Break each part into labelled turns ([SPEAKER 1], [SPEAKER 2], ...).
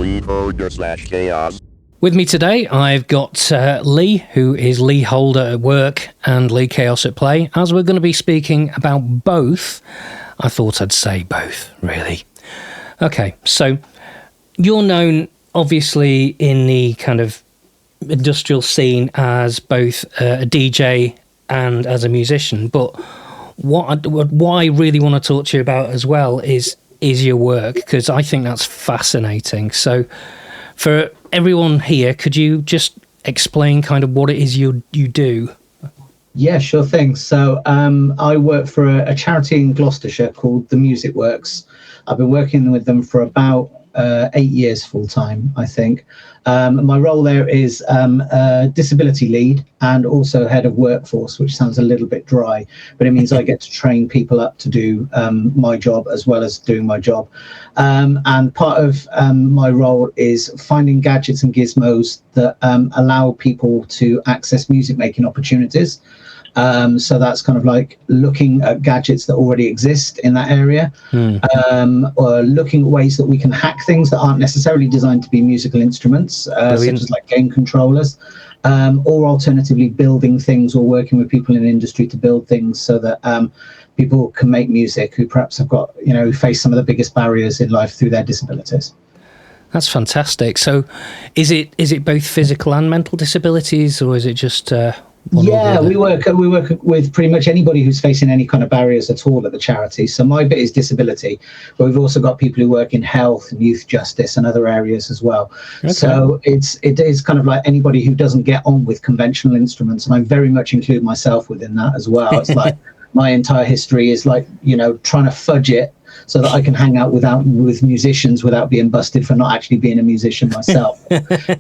[SPEAKER 1] lead.org/chaos.
[SPEAKER 2] With me today, I've got Lee, who is Lee Holder at work and Lee Chaos at play, as we're going to be speaking about both. I thought I'd say both, really. Okay, so you're known, obviously, in the kind of industrial scene as both a DJ and as a musician, but what I really want to talk to you about as well is your work, because I think that's fascinating. So for everyone here, could you just explain kind of what it is you do?
[SPEAKER 3] Yeah, sure thing. So I work for a charity in Gloucestershire called The Music Works. I've been working with them for about 8 years full time, I think. My role there is disability lead and also head of workforce, which sounds a little bit dry, but it means I get to train people up to do my job as well as doing my job. And part of my role is finding gadgets and gizmos that allow people to access music making opportunities. So that's kind of like looking at gadgets that already exist in that area, or looking at ways that we can hack things that aren't necessarily designed to be musical instruments, such as like game controllers, or alternatively building things or working with people in the industry to build things so that people can make music who perhaps have got, who face some of the biggest barriers in life through their disabilities.
[SPEAKER 2] That's fantastic. So is it both physical and mental disabilities, or is it just...
[SPEAKER 3] Yeah, we work with pretty much anybody who's facing any kind of barriers at all at the charity. So my bit is disability, but we've also got people who work in health and youth justice and other areas as well. Okay. So it is kind of like anybody who doesn't get on with conventional instruments, and I very much include myself within that as well. It's like my entire history is like, trying to fudge it so that I can hang out with musicians without being busted for not actually being a musician myself.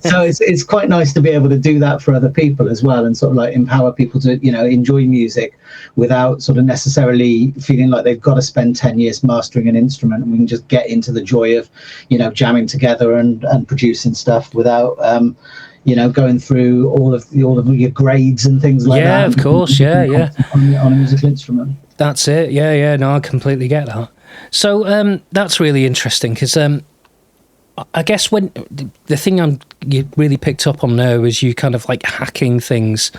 [SPEAKER 3] So it's quite nice to be able to do that for other people as well, and sort of like empower people to, enjoy music without sort of necessarily feeling like they've got to spend 10 years mastering an instrument, and we can just get into the joy of, jamming together and producing stuff without, going through all of your grades and things like that.
[SPEAKER 2] Yeah, of course. Yeah.
[SPEAKER 3] On a musical instrument.
[SPEAKER 2] That's it. Yeah. No, I completely get that. So that's really interesting, because I guess when the thing you really picked up on there was you kind of like hacking things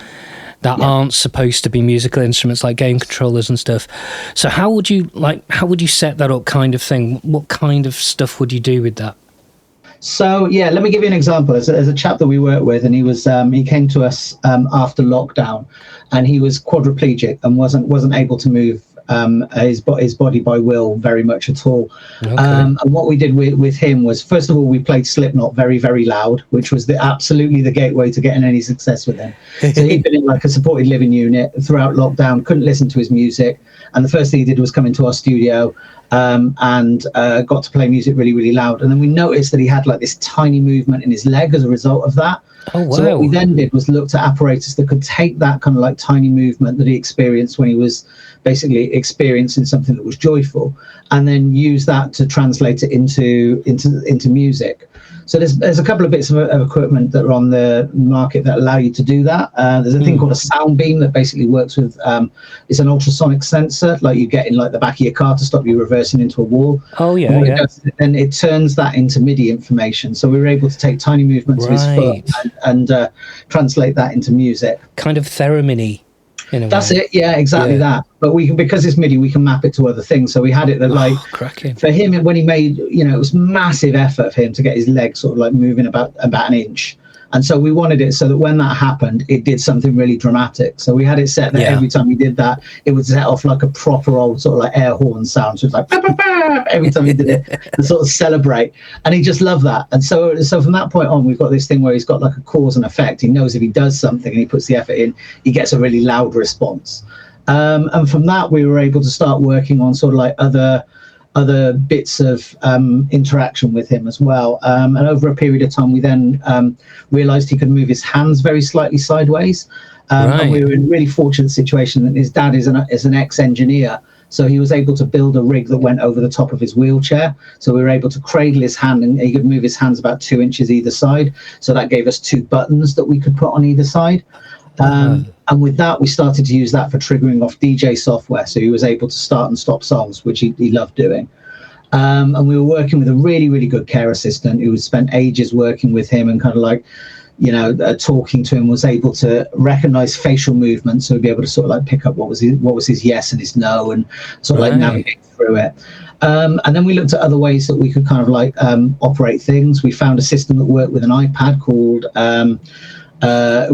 [SPEAKER 2] that aren't supposed to be musical instruments, like game controllers and stuff. So how would you set that up, kind of thing? What kind of stuff would you do with that?
[SPEAKER 3] So let me give you an example. There's a chap that we work with, and he came to us after lockdown, and he was quadriplegic and wasn't able to move his body by will very much at all. Okay. And what we did with him was, first of all, we played Slipknot very, very loud, which was absolutely the gateway to getting any success with him. So he'd been in like a supported living unit throughout lockdown, couldn't listen to his music, and the first thing he did was come into our studio and got to play music really, really loud. And then we noticed that he had like this tiny movement in his leg as a result of that. Oh, wow. So what we then did was looked at apparatus that could take that kind of like tiny movement that he experienced when he was basically experiencing something that was joyful, and then use that to translate it into music. So there's a couple of bits of equipment that are on the market that allow you to do that. There's a thing called a sound beam that basically works with it's an ultrasonic sensor, like you get in like the back of your car to stop you reversing into a wall.
[SPEAKER 2] Oh yeah.
[SPEAKER 3] And it turns that into MIDI information. So we were able to take tiny movements of his foot and translate that into music.
[SPEAKER 2] Kind of theremin-y.
[SPEAKER 3] That's it, yeah, exactly that. But because it's MIDI, we can map it to other things. So we had it that
[SPEAKER 2] cracking.
[SPEAKER 3] For him, when he made, it was massive effort for him to get his legs sort of like moving about an inch. And so we wanted it so that when that happened, it did something really dramatic. So we had it set that every time we did that, it would set off like a proper old sort of like air horn sound. So it's like bah, bah, bah, every time he did it to sort of celebrate. And he just loved that. And so from that point on, we've got this thing where he's got like a cause and effect. He knows if he does something and he puts the effort in, he gets a really loud response. And from that, we were able to start working on sort of like other bits of interaction with him as well. And over a period of time, we then realized he could move his hands very slightly sideways. And we were in a really fortunate situation that his dad is an ex-engineer. So he was able to build a rig that went over the top of his wheelchair. So we were able to cradle his hand, and he could move his hands about 2 inches either side. So that gave us 2 buttons that we could put on either side. And with that, we started to use that for triggering off DJ software. So he was able to start and stop songs, which he loved doing. And we were working with a really, really good care assistant who had spent ages working with him and kind of like, talking to him, was able to recognize facial movements, so he'd be able to sort of like pick up what was his yes and his no, and sort of like navigate through it. And then we looked at other ways that we could kind of like operate things. We found a system that worked with an iPad called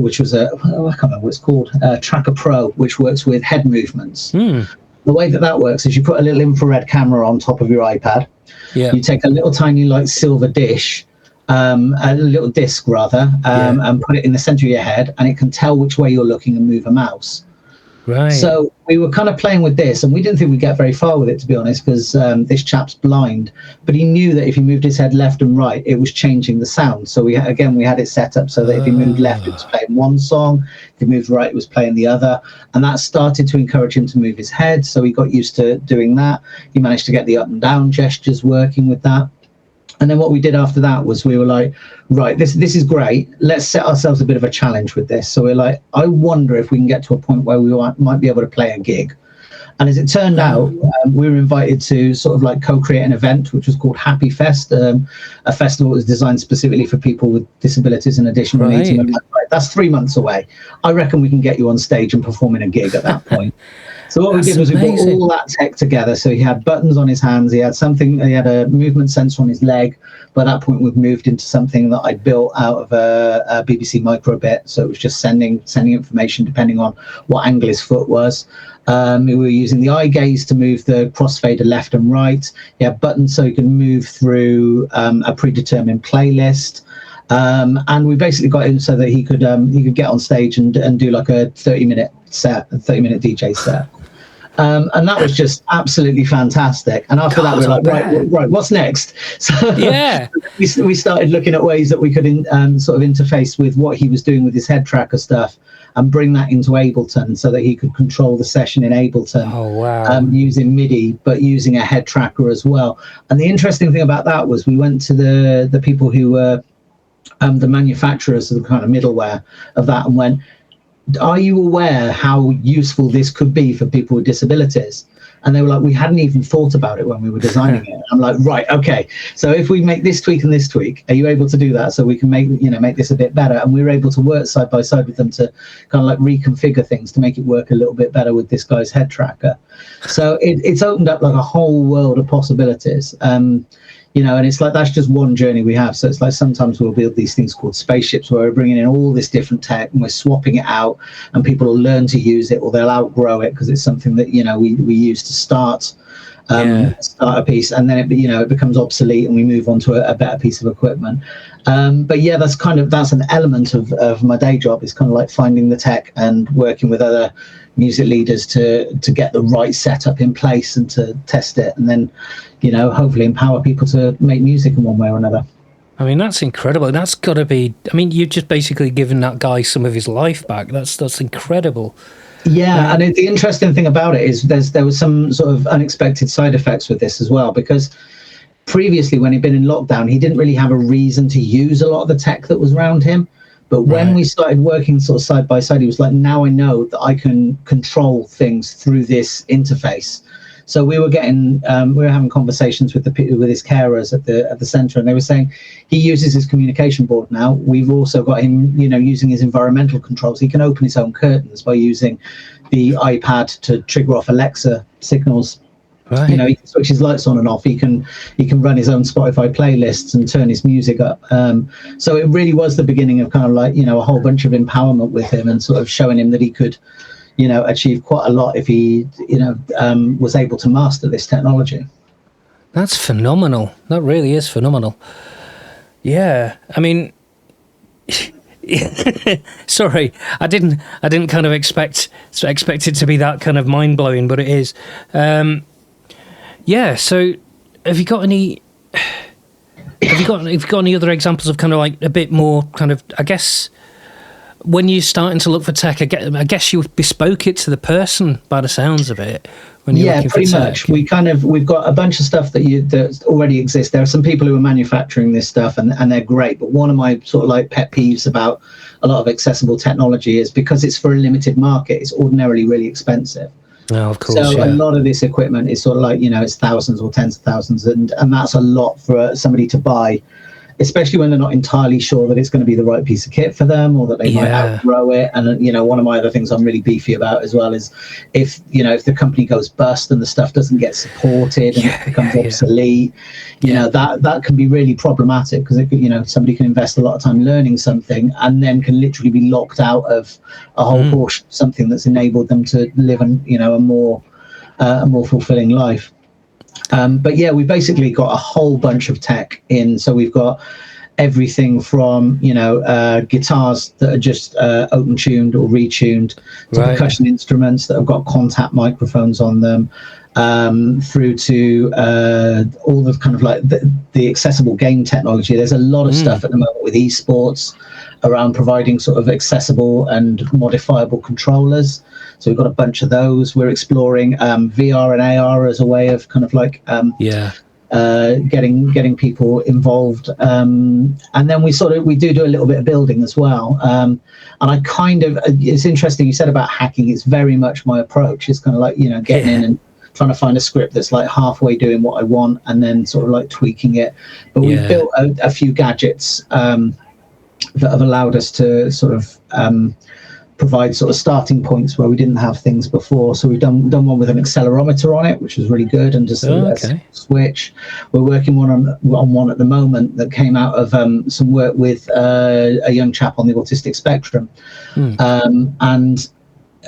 [SPEAKER 3] which was I can't remember what it's called, Tracker Pro, which works with head movements. The way that works is you put a little infrared camera on top of your iPad. You take a little tiny like silver dish, a little disc rather, and put it in the center of your head, and it can tell which way you're looking and move a mouse.
[SPEAKER 2] Right.
[SPEAKER 3] So we were kind of playing with this, and we didn't think we'd get very far with it, to be honest, because this chap's blind, but he knew that if he moved his head left and right, it was changing the sound. So we had it set up so that if he moved left, it was playing one song. If he moved right, it was playing the other. And that started to encourage him to move his head. So he got used to doing that. He managed to get the up and down gestures working with that. And then what we did after that was we were like, right, this is great. Let's set ourselves a bit of a challenge with this. So we're like, I wonder if we can get to a point where we might be able to play a gig. And as it turned out, we were invited to sort of like co-create an event, which was called Happy Fest, a festival that was designed specifically for people with disabilities and additional needs. And we're like, right, that's 3 months away. I reckon we can get you on stage and performing a gig at that point. So what we did was we put all that tech together. So he had buttons on his hands. He had a movement sensor on his leg. By that point, we've moved into something that I built out of a BBC microbit. So it was just sending information depending on what angle his foot was. We were using the eye gaze to move the crossfader left and right. He had buttons so he could move through a predetermined playlist. And we basically got him so that he could get on stage and do like a 30-minute DJ set. And that was just absolutely fantastic. And after that, we were like, right, what's next? So we started looking at ways that we could sort of interface with what he was doing with his head tracker stuff and bring that into Ableton so that he could control the session in Ableton using MIDI, but using a head tracker as well. And the interesting thing about that was we went to the people who were the manufacturers of the kind of middleware of that and went, are you aware how useful this could be for people with disabilities? And they were like, we hadn't even thought about it when we were designing it. I'm like, right, okay. So if we make this tweak and this tweak, are you able to do that so we can make this a bit better? And we were able to work side by side with them to kind of like reconfigure things to make it work a little bit better with this guy's head tracker. So it's opened up like a whole world of possibilities. And it's like that's just one journey we have. So it's like sometimes we'll build these things called spaceships where we're bringing in all this different tech and we're swapping it out, and people will learn to use it or they'll outgrow it because it's something that we use to start a piece, and then it becomes obsolete and we move on to a better piece of equipment. But yeah, that's an element of my day job, is kind of like finding the tech and working with other music leaders to get the right setup in place and to test it, and then hopefully empower people to make music in one way or another.
[SPEAKER 2] I mean, that's incredible. That's got to be, I mean, you've just basically given that guy some of his life back. That's incredible.
[SPEAKER 3] Yeah, and the interesting thing about it is there was some sort of unexpected side effects with this as well, because previously when he'd been in lockdown, he didn't really have a reason to use a lot of the tech that was around him. But when we started working sort of side by side, he was like, now I know that I can control things through this interface. So we were having conversations with his carers at the centre, and they were saying he uses his communication board now. We've also got him, using his environmental controls. He can open his own curtains by using the iPad to trigger off Alexa signals. Right. He can switch his lights on and off. He can run his own Spotify playlists and turn his music up. So it really was the beginning of kind of like a whole bunch of empowerment with him, and sort of showing him that he could achieve quite a lot if he was able to master this technology.
[SPEAKER 2] That's phenomenal. That really is phenomenal. Yeah, I mean, sorry, I didn't kind of expect it to be that kind of mind blowing, but it is. Yeah. So, have you got any other examples of kind of like a bit more kind of, I guess, when you're starting to look for tech, I guess you bespoke it to the person by the sounds of it. When you're looking pretty for tech. Much. We've got a bunch of stuff that already exists. There are some people who are manufacturing this stuff, and they're great. But one of my sort of like pet peeves about a lot of accessible technology is because it's for a limited market, it's ordinarily really expensive. Oh, of
[SPEAKER 3] So
[SPEAKER 2] course,
[SPEAKER 3] a
[SPEAKER 2] yeah.
[SPEAKER 3] lot of this equipment is sort of like, it's thousands or tens of thousands, and that's a lot for somebody to buy, especially when they're not entirely sure that it's going to be the right piece of kit for them, or that they might
[SPEAKER 2] Yeah.
[SPEAKER 3] outgrow it. And one of my other things I'm really beefy about as well is if the company goes bust and the stuff doesn't get supported and it
[SPEAKER 2] Yeah,
[SPEAKER 3] becomes
[SPEAKER 2] yeah, yeah.
[SPEAKER 3] obsolete,
[SPEAKER 2] Yeah.
[SPEAKER 3] that can be really problematic, because somebody can invest a lot of time learning something and then can literally be locked out of a whole portion of something that's enabled them to live a more fulfilling life. But yeah, we've basically got a whole bunch of tech in. So we've got everything from guitars that are just open tuned or retuned, to
[SPEAKER 2] Right.
[SPEAKER 3] percussion instruments that have got contact microphones on them, through to all the kind of like the accessible game technology. There's a lot of stuff at the moment with esports around providing sort of accessible and modifiable controllers. So we've got a bunch of those. We're exploring VR and AR as a way of kind of like
[SPEAKER 2] Yeah.
[SPEAKER 3] getting people involved, and then we do a little bit of building as well. And I it's interesting you said about hacking. It's very much my approach. It's kind of like getting in and trying to find a script that's like halfway doing what I want, and then sort of like tweaking it. But we've built a few gadgets that have allowed us to sort of provide sort of starting points where we didn't have things before. So we've done one with an accelerometer on it, which was really good, and just a switch. We're working on one at the moment that came out of some work with a young chap on the autistic spectrum. And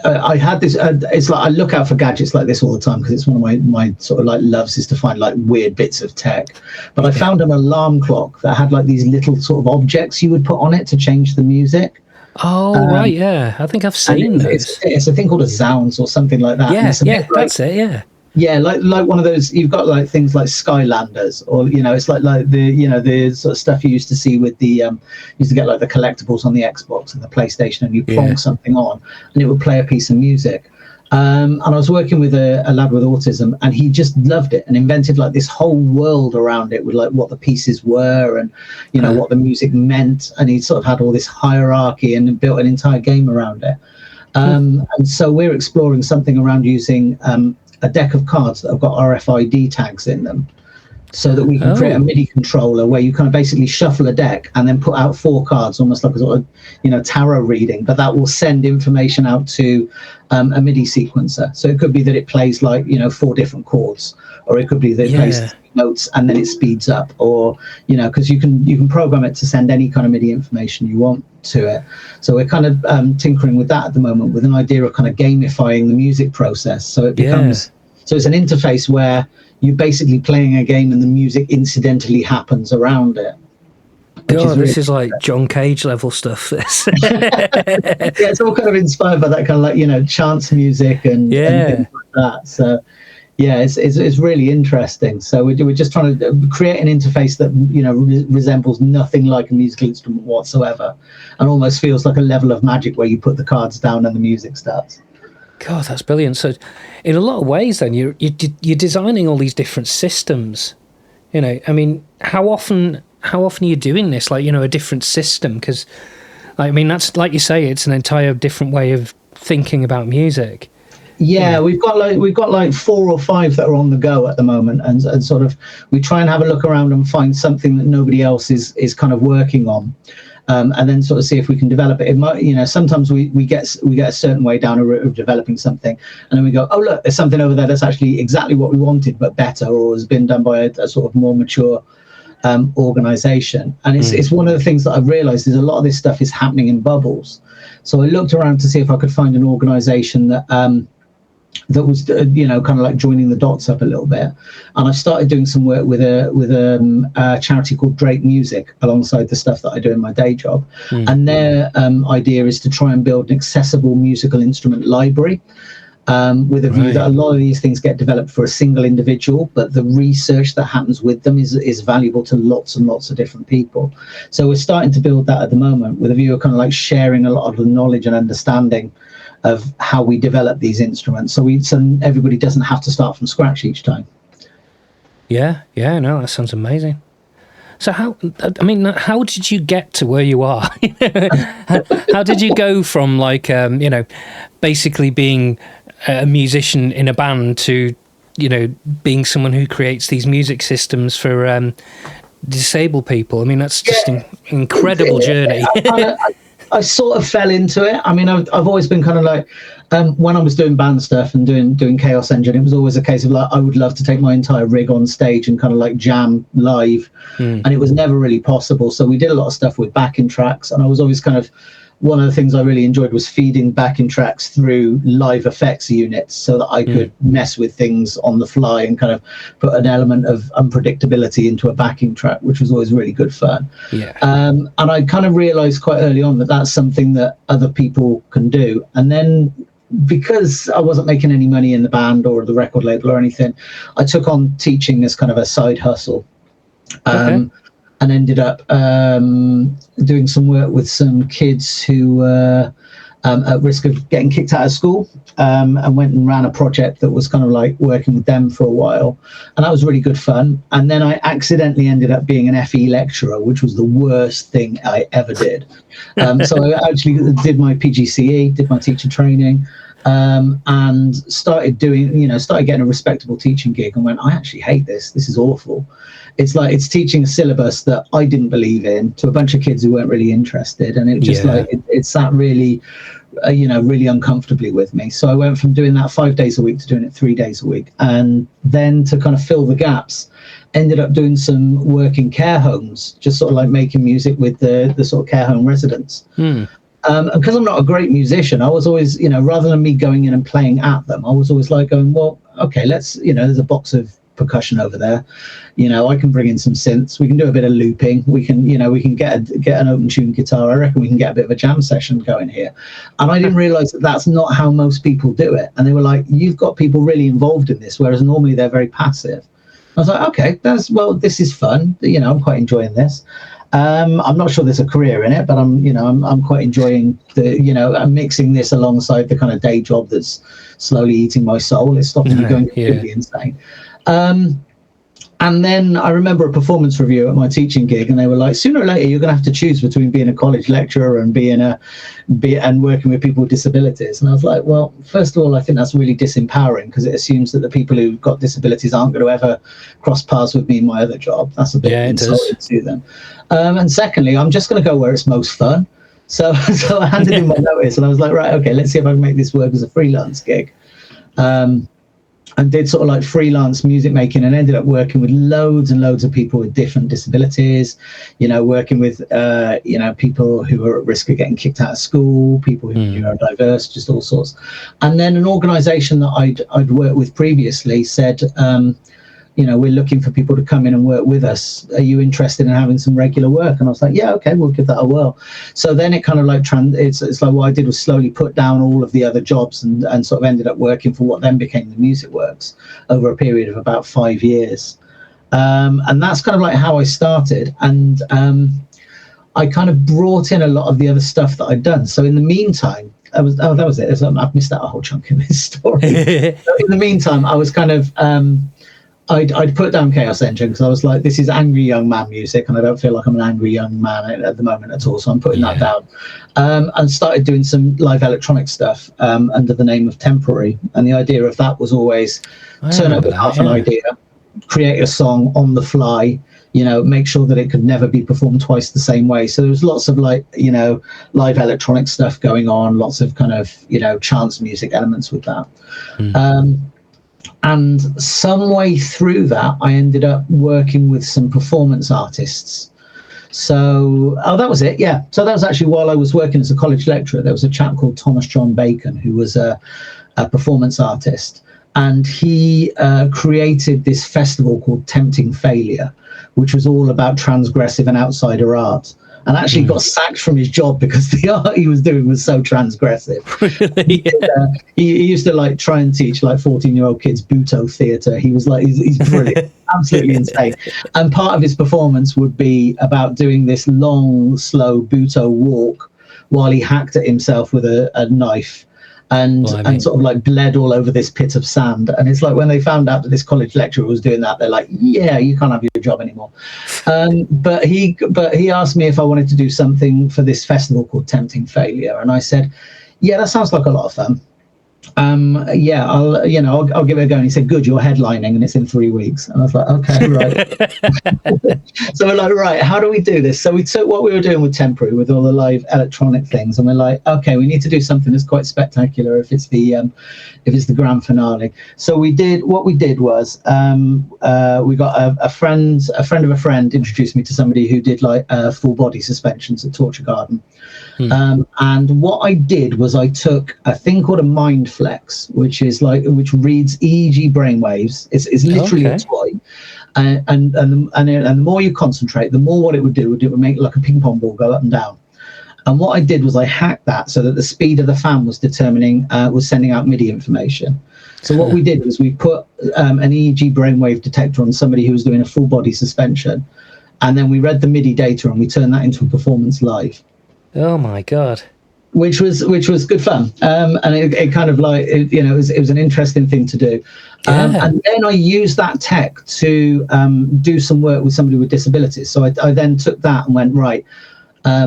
[SPEAKER 3] I had this. It's like I look out for gadgets like this all the time, because it's one of my sort of like loves, is to find like weird bits of tech. But I found an alarm clock that had like these little sort of objects you would put on it to change the music.
[SPEAKER 2] Oh, right, yeah. I think I've seen those.
[SPEAKER 3] It's a thing called a Zounds or something like that.
[SPEAKER 2] Yeah,
[SPEAKER 3] and
[SPEAKER 2] yeah, that's it, yeah.
[SPEAKER 3] Yeah, like one of those. You've got like things like Skylanders, or it's like the sort of stuff you used to see with the used to get like the collectibles on the Xbox and the PlayStation, and you plonk something on, and it would play a piece of music. And I was working with a lad with autism, and he just loved it and invented like this whole world around it with like what the pieces were and what the music meant, and he sort of had all this hierarchy and built an entire game around it. And so we're exploring something around using a deck of cards that have got RFID tags in them, so that we can create a MIDI controller where you kind of basically shuffle a deck and then put out 4 cards, almost like a sort of tarot reading, but that will send information out to a MIDI sequencer. So it could be that it plays like 4 different chords, or it could be that it plays notes and then it speeds up, or because you can program it to send any kind of MIDI information you want to it. So we're kind of tinkering with that at the moment, with an idea of kind of gamifying the music process, so it becomes so it's an interface where you're basically playing a game and the music incidentally happens around it.
[SPEAKER 2] God, this is like John Cage level stuff, this.
[SPEAKER 3] Yeah, it's all kind of inspired by that kind of like chance music and things like that. So yeah, it's really interesting. So we're just trying to create an interface that resembles nothing like a musical instrument whatsoever, and almost feels like a level of magic where you put the cards down and the music starts.
[SPEAKER 2] God, that's brilliant. So in a lot of ways then you're designing all these different systems. I mean, how often are you doing this, like a different system? Because I mean, that's like you say, it's an entire different way of thinking about music.
[SPEAKER 3] Yeah, we've got like 4 or 5 that are on the go at the moment, and sort of we try and have a look around and find something that nobody else is kind of working on, and then sort of see if we can develop it. It might, sometimes we get a certain way down a route of developing something, and then we go, oh look, there's something over there that's actually exactly what we wanted but better, or has been done by a sort of more mature organization. And it's one of the things that I've realized is a lot of this stuff is happening in bubbles. So I looked around to see if I could find an organization that was kind of like joining the dots up a little bit, and I started doing some work with a charity called Drake Music alongside the stuff that I do in my day job. And their idea is to try and build an accessible musical instrument library, with a view that a lot of these things get developed for a single individual, but the research that happens with them is valuable to lots and lots of different people. So we're starting to build that at the moment, with a view of kind of like sharing a lot of the knowledge and understanding of how we develop these instruments, so everybody doesn't have to start from scratch each time.
[SPEAKER 2] No, that sounds amazing. So how did you get to where you are? How did you go from like basically being a musician in a band to, you know, being someone who creates these music systems for disabled people. I mean, that's just an incredible journey.
[SPEAKER 3] I sort of fell into it. I mean, I've always been kind of like, when I was doing band stuff and doing Chaos Engine, it was always a case of like, I would love to take my entire rig on stage and kind of like jam live. And it was never really possible. So we did a lot of stuff with backing tracks, and I was always kind of, one of the things I really enjoyed was feeding backing tracks through live effects units so that I could mess with things on the fly and kind of put an element of unpredictability into a backing track, which was always really good fun. And I kind of realized quite early on that that's something that other people can do. And then, because I wasn't making any money in the band or the record label or anything, I took on teaching as kind of a side hustle. And ended up doing some work with some kids who were at risk of getting kicked out of school, and went and ran a project that was kind of like working with them for a while. And that was really good fun. And then I accidentally ended up being an FE lecturer, which was the worst thing I ever did. So I actually did my PGCE, did my teacher training, and started getting a respectable teaching gig, and went, I actually hate this. This is awful. It's like, it's teaching a syllabus that I didn't believe in to a bunch of kids who weren't really interested. And it just it sat really, really uncomfortably with me. So I went from doing that 5 days a week to doing it 3 days a week. And then to kind of fill the gaps, ended up doing some work in care homes, just sort of like making music with the sort of care home residents. And because I'm not a great musician, I was always, rather than me going in and playing at them, I was always like going, well, okay, let's, there's a box of percussion over there. I can bring in some synths. We can do a bit of looping. We can get an open tune guitar. I reckon we can get a bit of a jam session going here. And I didn't realize that that's not how most people do it. And they were like, you've got people really involved in this, whereas normally they're very passive. I was like, okay, this is fun. I'm quite enjoying this. I'm not sure there's a career in it, but I'm quite enjoying I'm mixing this alongside the kind of day job that's slowly eating my soul. It's stopping me going completely insane. And then I remember a performance review at my teaching gig, and they were like, sooner or later you're going to have to choose between being a college lecturer and and working with people with disabilities. And I was like, well, first of all, I think that's really disempowering, because it assumes that the people who've got disabilities aren't going to ever cross paths with me in my other job. That's a bit insulting to them. And secondly, I'm just going to go where it's most fun. So I handed in my notice, and I was like, right, okay, let's see if I can make this work as a freelance gig. And did sort of like freelance music making, and ended up working with loads and loads of people with different disabilities, working with, people who are at risk of getting kicked out of school, people who are neurodiverse, just all sorts. And then an organization that I'd worked with previously said, we're looking for people to come in and work with us. Are you interested in having some regular work? And I was like, yeah, okay, we'll give that a whirl. So then it kind of like, it's like what I did was slowly put down all of the other jobs and sort of ended up working for what then became the Music Works over a period of about 5 years. And that's kind of like how I started. And I kind of brought in a lot of the other stuff that I'd done. So in the meantime, that was it. I've missed out a whole chunk in this story. So in the meantime, I was kind of... I'd put down Chaos Engine because I was like, this is angry young man music, and I don't feel like I'm an angry young man at the moment at all. So I'm putting that down, and started doing some live electronic stuff under the name of Temporary. And the idea of that was always turn up with half an idea, create a song on the fly, make sure that it could never be performed twice the same way. So there was lots of live electronic stuff going on, lots of kind of, chance music elements with that. And some way through that, I ended up working with some performance artists. So, that was it. Yeah. So that was actually while I was working as a college lecturer. There was a chap called Thomas John Bacon, who was a performance artist. And he created this festival called Tempting Failure, which was all about transgressive and outsider art. And actually got sacked from his job because the art he was doing was so transgressive. Really? He used to like try and teach like 14-year-old kids Buto theatre. He was like, he's brilliant, absolutely insane. And part of his performance would be about doing this long, slow Buto walk while he hacked at himself with a knife. And sort of like bled all over this pit of sand. And it's like when they found out that this college lecturer was doing that, they're like, yeah, you can't have your job anymore. But he asked me if I wanted to do something for this festival called Tempting Failure. And I said, yeah, that sounds like a lot of fun. Yeah, I'll give it a go. And he said, good, you're headlining and it's in 3 weeks. And I was like, okay, right. So we're like, right, how do we do this? So we took what we were doing with Temporary, with all the live electronic things, and we're like, okay, we need to do something that's quite spectacular if it's the grand finale. So we did what we did was we got a friend of a friend introduced me to somebody who did like full body suspensions at Torture Garden. And what I did was I took a thing called a Mind Flex, which reads EEG brainwaves. It's literally a toy, and the more you concentrate, the more what it would do. It would make like a ping pong ball go up and down. And what I did was I hacked that so that the speed of the fan was was sending out MIDI information. So what we did was we put an EEG brainwave detector on somebody who was doing a full body suspension, and then we read the MIDI data and we turned that into a performance live.
[SPEAKER 2] Oh my God.
[SPEAKER 3] Which was good fun, and it kind of like it was an interesting thing to do. And then I used that tech to do some work with somebody with disabilities. So I then took that and went, right,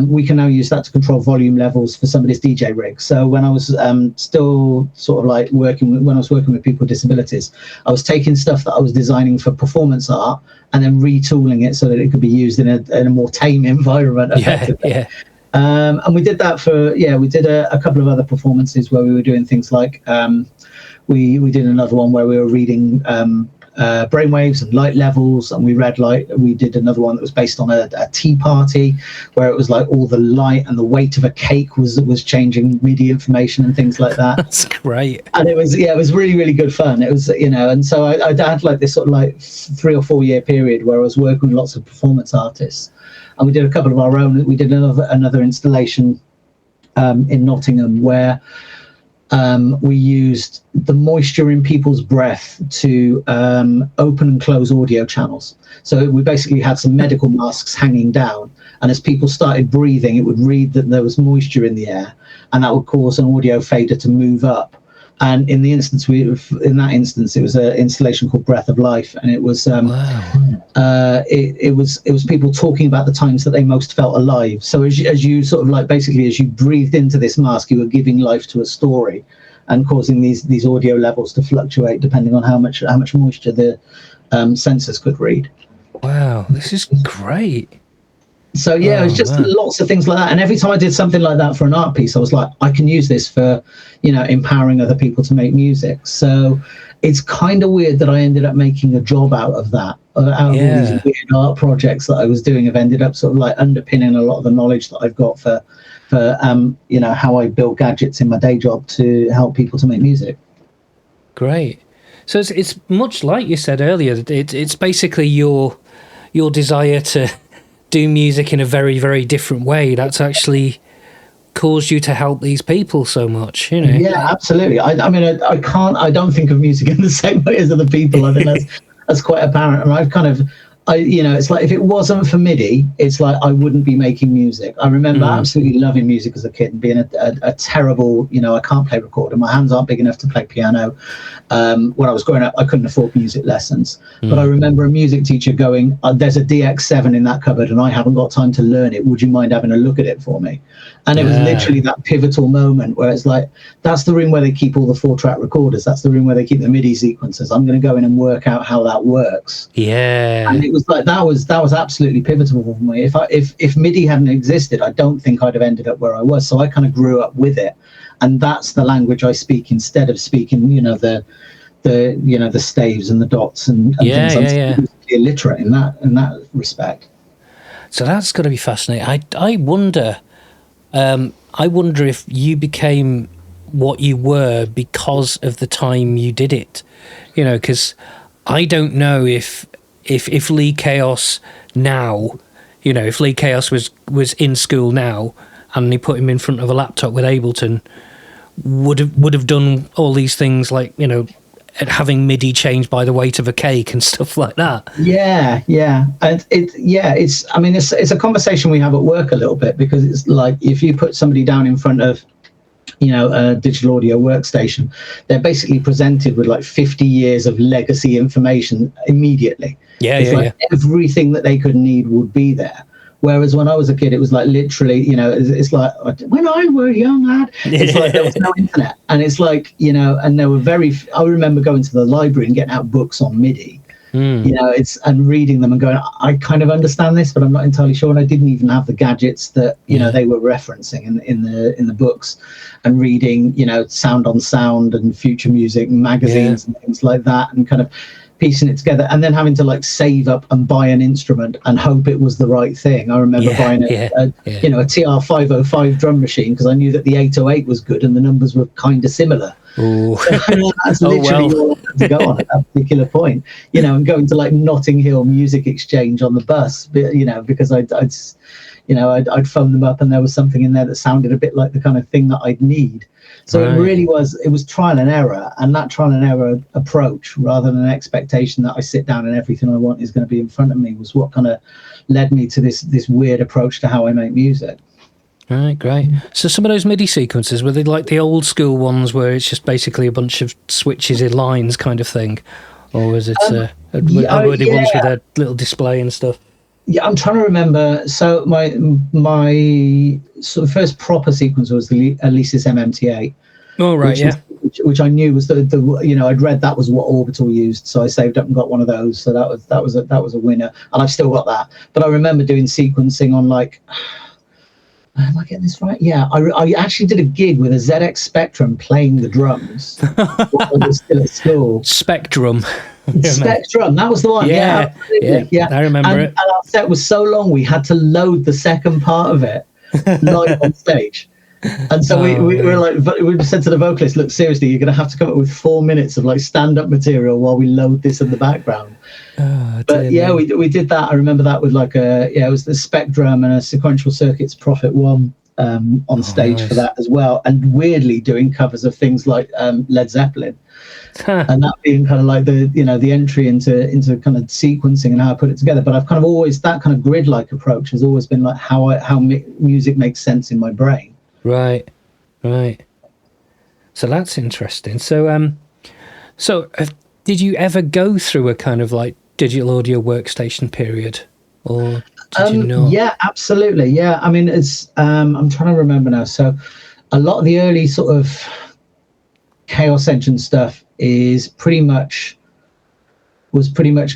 [SPEAKER 3] we can now use that to control volume levels for somebody's DJ rig. So when I was still sort of like working with people with disabilities, I was taking stuff that I was designing for performance art and then retooling it so that it could be used in a more tame environment effectively.
[SPEAKER 2] Yeah.
[SPEAKER 3] And we did that we did a couple of other performances where we were doing things like we did another one where we were reading brainwaves and light levels, and we did another one that was based on a tea party where it was like all the light and the weight of a cake was changing MIDI information and things like that.
[SPEAKER 2] That's great.
[SPEAKER 3] And it was really, really good fun. It was, and so I had like this sort of like 3 or 4 year period where I was working with lots of performance artists. And we did a couple of our own. We did another installation in Nottingham where we used the moisture in people's breath to open and close audio channels. So we basically had some medical masks hanging down, and as people started breathing, it would read that there was moisture in the air, and that would cause an audio fader to move up. And in that instance, it was an installation called Breath of Life, and it was it was people talking about the times that they most felt alive. So as you sort of like basically as you breathed into this mask, you were giving life to a story, and causing these audio levels to fluctuate depending on how much moisture the sensors could read.
[SPEAKER 2] Wow, this is great.
[SPEAKER 3] So it was just lots of things like that. And every time I did something like that for an art piece, I was like, I can use this for, empowering other people to make music. So it's kind of weird that I ended up making a job out of that. Out of all these weird art projects that I was doing, have ended up sort of like underpinning a lot of the knowledge that I've got for how I build gadgets in my day job to help people to make music.
[SPEAKER 2] Great. So it's much like you said earlier. It's basically your desire to do music in a very, very different way that's actually caused you to help these people so much,
[SPEAKER 3] Yeah, absolutely. I don't think of music in the same way as other people. I think that's quite apparent. And I've kind of it's like if it wasn't for MIDI, it's like I wouldn't be making music. I remember absolutely loving music as a kid and being a terrible, I can't play recorder. My hands aren't big enough to play piano. When I was growing up, I couldn't afford music lessons. But I remember a music teacher going, there's a DX7 in that cupboard and I haven't got time to learn it. Would you mind having a look at it for me? And it was literally that pivotal moment where it's like, that's the room where they keep all the 4-track recorders. That's the room where they keep the MIDI sequencers. I'm going to go in and work out how that works.
[SPEAKER 2] Yeah.
[SPEAKER 3] And it was like, that was absolutely pivotal for me. If MIDI hadn't existed, I don't think I'd have ended up where I was. So I kind of grew up with it. And that's the language I speak instead of speaking, the staves and the dots and things. I'm illiterate in that respect.
[SPEAKER 2] So that's got to be fascinating. I wonder if you became what you were because of the time you did it, because I don't know if Lee Chaos now, if Lee Chaos was in school now and they put him in front of a laptop with Ableton, would have done all these things like, having MIDI changed by the weight of a cake and stuff like that.
[SPEAKER 3] Yeah. And it's a conversation we have at work a little bit, because it's like if you put somebody down in front of a digital audio workstation, they're basically presented with like 50 years of legacy information immediately. Everything that they could need would be there. Whereas when I was a kid, it was like literally, it's like when I were a young lad, it's like there was no internet. And it's like, and there were I remember going to the library and getting out books on MIDI, and reading them and going, I kind of understand this, but I'm not entirely sure. And I didn't even have the gadgets that, they were referencing in the books, and reading, Sound on Sound and Future Music magazines and things like that, and kind of piecing it together, and then having to like save up and buy an instrument and hope it was the right thing. I remember buying a TR 505 drum machine because I knew that the 808 was good and the numbers were kind of similar. That's literally all I had to go on at that particular point, and going to like Notting Hill Music Exchange on the bus, because I'd phone them up and there was something in there that sounded a bit like the kind of thing that I'd need. So it was trial and error, and that trial and error approach, rather than an expectation that I sit down and everything I want is going to be in front of me, was what kind of led me to this weird approach to how I make music.
[SPEAKER 2] Right, great. So some of those MIDI sequences, were they like the old school ones where it's just basically a bunch of switches in lines kind of thing? Or was it, were they ones with a little display and stuff?
[SPEAKER 3] Yeah, I'm trying to remember. So my sort of first proper sequence was the Alesis MMT8.
[SPEAKER 2] Oh, right,
[SPEAKER 3] which I knew was the I'd read that was what Orbital used, so I saved up and got one of those. So that was a winner, and I've still got that. But I remember doing sequencing on like, am I getting this right? Yeah, I actually did a gig with a ZX Spectrum playing the drums while I was still at school.
[SPEAKER 2] Spectrum,
[SPEAKER 3] that was the one.
[SPEAKER 2] Yeah, I remember it.
[SPEAKER 3] And our set was so long, we had to load the second part of it live on stage. And so we were like, we said to the vocalist, look, seriously, you're going to have to come up with 4 minutes of like stand-up material while we load this in the background. But we did that. I remember that with like it was the Spectrum and a Sequential Circuits Prophet 1 on stage for that as well. And weirdly doing covers of things like Led Zeppelin. And that being kind of like the entry into kind of sequencing and how I put it together. But I've kind of always, that kind of grid-like approach has always been like how music makes sense in my brain.
[SPEAKER 2] Right. So that's interesting. So, did you ever go through a kind of like digital audio workstation period, or did you not?
[SPEAKER 3] Yeah, absolutely. Yeah, I mean, it's. I'm trying to remember now. So, a lot of the early sort of Chaos Engine stuff was pretty much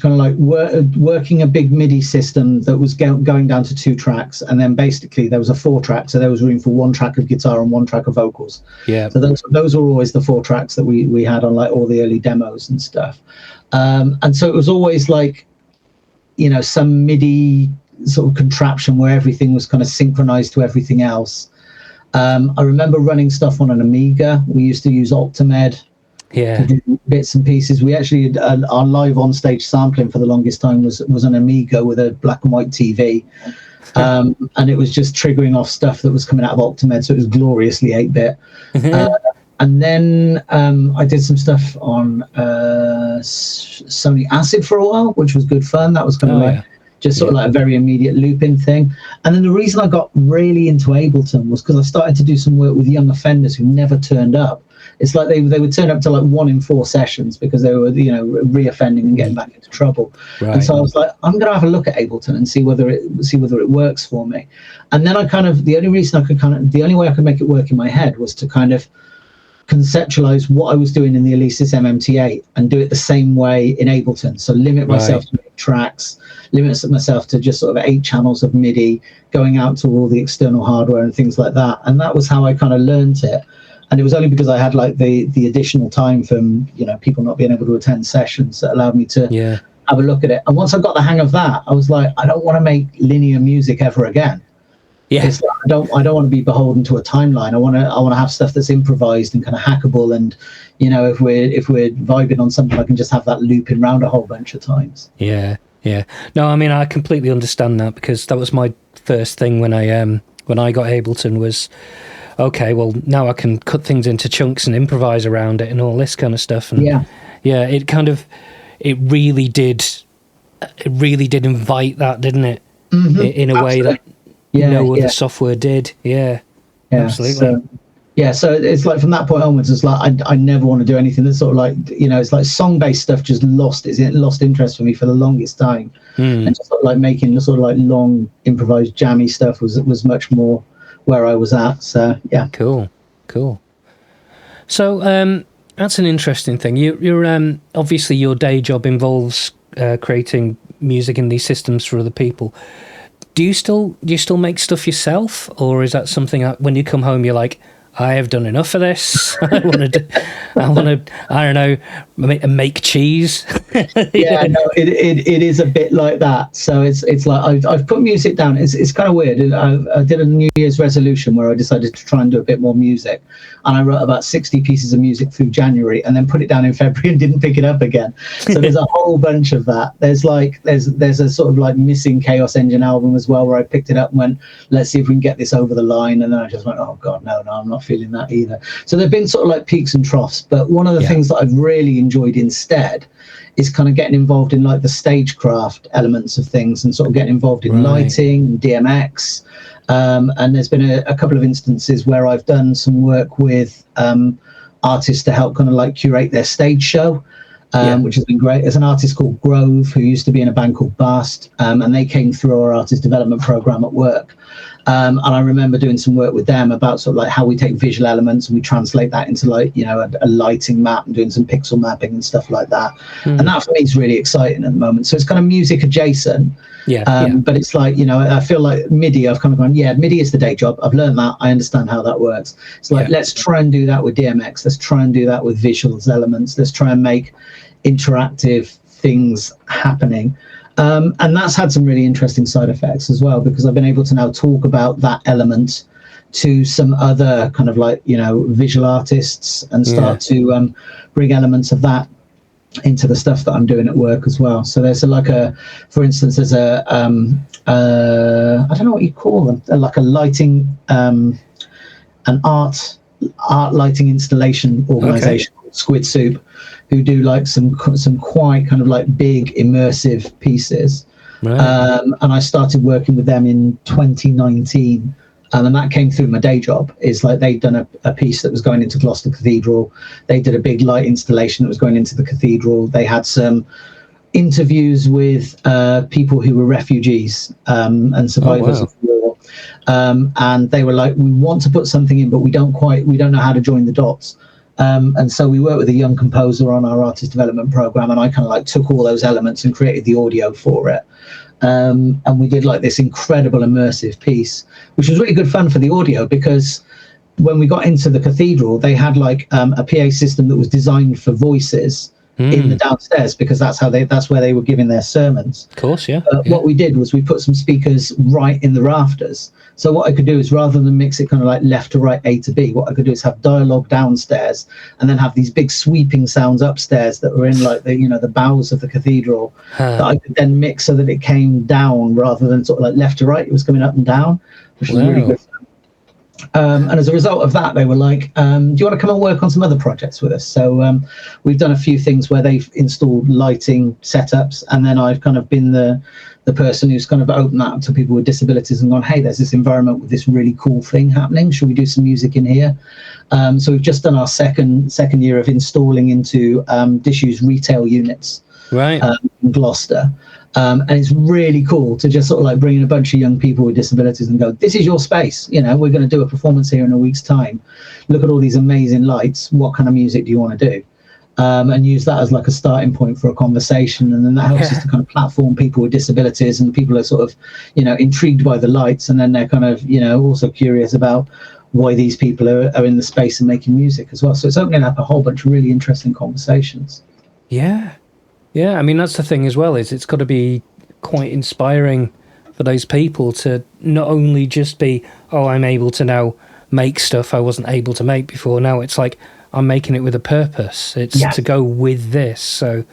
[SPEAKER 3] kind of like working a big MIDI system that was going down to 2 tracks, and then basically there was a 4 track, so there was room for 1 track of guitar and 1 track of vocals. Yeah. So those were always the 4 tracks that we had on like all the early demos and stuff. And so it was always like, some MIDI sort of contraption where everything was kind of synchronized to everything else. I remember running stuff on an Amiga. We used to use Optimed. To do bits and pieces. We actually our live on stage sampling for the longest time was an Amiga with a black and white TV, and it was just triggering off stuff that was coming out of Optimed, so it was gloriously 8-bit. And then I did some stuff on Sony Acid for a while, which was good fun. That was kind of just sort of like a very immediate looping thing. And then the reason I got really into Ableton was because I started to do some work with young offenders who never turned up. It's like they would turn up to like 1 in 4 sessions because they were, re-offending and getting back into trouble. Right. And so I was like, I'm going to have a look at Ableton and see whether it works for me. And then the only way I could make it work in my head was to kind of conceptualize what I was doing in the Alesis MMT8 and do it the same way in Ableton. So limit myself to 8 tracks, limit myself to just sort of 8 channels of MIDI, going out to all the external hardware and things like that. And that was how I kind of learned it. And it was only because I had like the additional time from people not being able to attend sessions that allowed me to have a look at it. And once I got the hang of that, I was like, I don't want to make linear music ever again. Yeah, like, I don't want to be beholden to a timeline. I want to have stuff that's improvised and kind of hackable. And if we're vibing on something, I can just have that looping round a whole bunch of times.
[SPEAKER 2] Yeah. No, I mean, I completely understand that, because that was my first thing when I got Ableton was, okay, well, now I can cut things into chunks and improvise around it and all this kind of stuff. And it really did invite that, didn't it? Mm-hmm. In a way that no other software did. Yeah, absolutely.
[SPEAKER 3] Yeah, so it's like from that point onwards, it's like I never want to do anything that's sort of like, it's like song-based stuff just lost interest for me for the longest time. And just sort of like making the sort of like long improvised jammy stuff was much more where I was at. So yeah.
[SPEAKER 2] Cool. So that's an interesting thing. You're obviously your day job involves creating music in these systems for other people. Do you still make stuff yourself, or is that something that when you come home you're like, I have done enough of this. I want to, I don't know, make cheese.
[SPEAKER 3] Yeah, no, it is a bit like that. So it's like I've put music down. It's kind of weird. I did a New Year's resolution where I decided to try and do a bit more music, and I wrote about 60 pieces of music through January, and then put it down in February and didn't pick it up again. So there's a whole bunch of that. There's a sort of like missing Chaos Engine album as well, where I picked it up and went, let's see if we can get this over the line, and then I just went, oh god, no, I'm not feeling that either. So there've been sort of like peaks and troughs, but one of the things that I've really enjoyed instead is kind of getting involved in like the stagecraft elements of things and sort of getting involved in lighting, DMX. And there's been a couple of instances where I've done some work with artists to help kind of like curate their stage show, which has been great. There's an artist called Grove who used to be in a band called Bast, and they came through our artist development program at work. And I remember doing some work with them about sort of like how we take visual elements and we translate that into like, a lighting map and doing some pixel mapping and stuff like that. And that for me is really exciting at the moment. So it's kind of music adjacent. But it's like, I feel like MIDI, I've kind of gone, MIDI is the day job. I've learned that. I understand how that works. It's like, let's try and do that with DMX. Let's try and do that with visuals elements. Let's try and make interactive things happening. And that's had some really interesting side effects as well, because I've been able to now talk about that element to some other kind of like, visual artists and start to bring elements of that into the stuff that I'm doing at work as well. So there's for instance, there's I don't know what you call them, like a lighting, an art lighting installation organization called Squid Soup, who do like some quite kind of like big immersive pieces. And I started working with them in 2019. And that came through my day job. Is like they'd done a piece that was going into Gloucester Cathedral. They did a big light installation that was going into the cathedral. They had some interviews with people who were refugees and survivors of war. And they were like, we want to put something in, but we don't know how to join the dots. And so we worked with a young composer on our artist development program, and I kind of like took all those elements and created the audio for it. And we did like this incredible immersive piece, which was really good fun for the audio, because when we got into the cathedral, they had like a PA system that was designed for voices in the downstairs, because that's where they were giving their sermons.
[SPEAKER 2] Of course,
[SPEAKER 3] What we did was we put some speakers right in the rafters. So what I could do is, rather than mix it kind of like left to right, A to B, what I could do is have dialogue downstairs and then have these big sweeping sounds upstairs that were in like the bowels of the cathedral that I could then mix so that it came down rather than sort of like left to right. It was coming up and down, which was really good. And as a result of that, they were like, do you want to come and work on some other projects with us? So we've done a few things where they've installed lighting setups, and then I've kind of been the person who's kind of opened that up to people with disabilities and gone, hey, there's this environment with this really cool thing happening. Should we do some music in here? So we've just done our second year of installing into Dishu's retail units in Gloucester. And it's really cool to just sort of like bring in a bunch of young people with disabilities and go, this is your space. We're going to do a performance here in a week's time. Look at all these amazing lights. What kind of music do you want to do? And use that as like a starting point for a conversation. And then that helps us to kind of platform people with disabilities, and people are sort of, intrigued by the lights. And then they're kind of, also curious about why these people are in the space and making music as well. So it's opening up a whole bunch of really interesting conversations.
[SPEAKER 2] Yeah, I mean, that's the thing as well, is it's got to be quite inspiring for those people to not only just be, oh, I'm able to now make stuff I wasn't able to make before. Now it's like, I'm making it with a purpose. It's to go with this. So,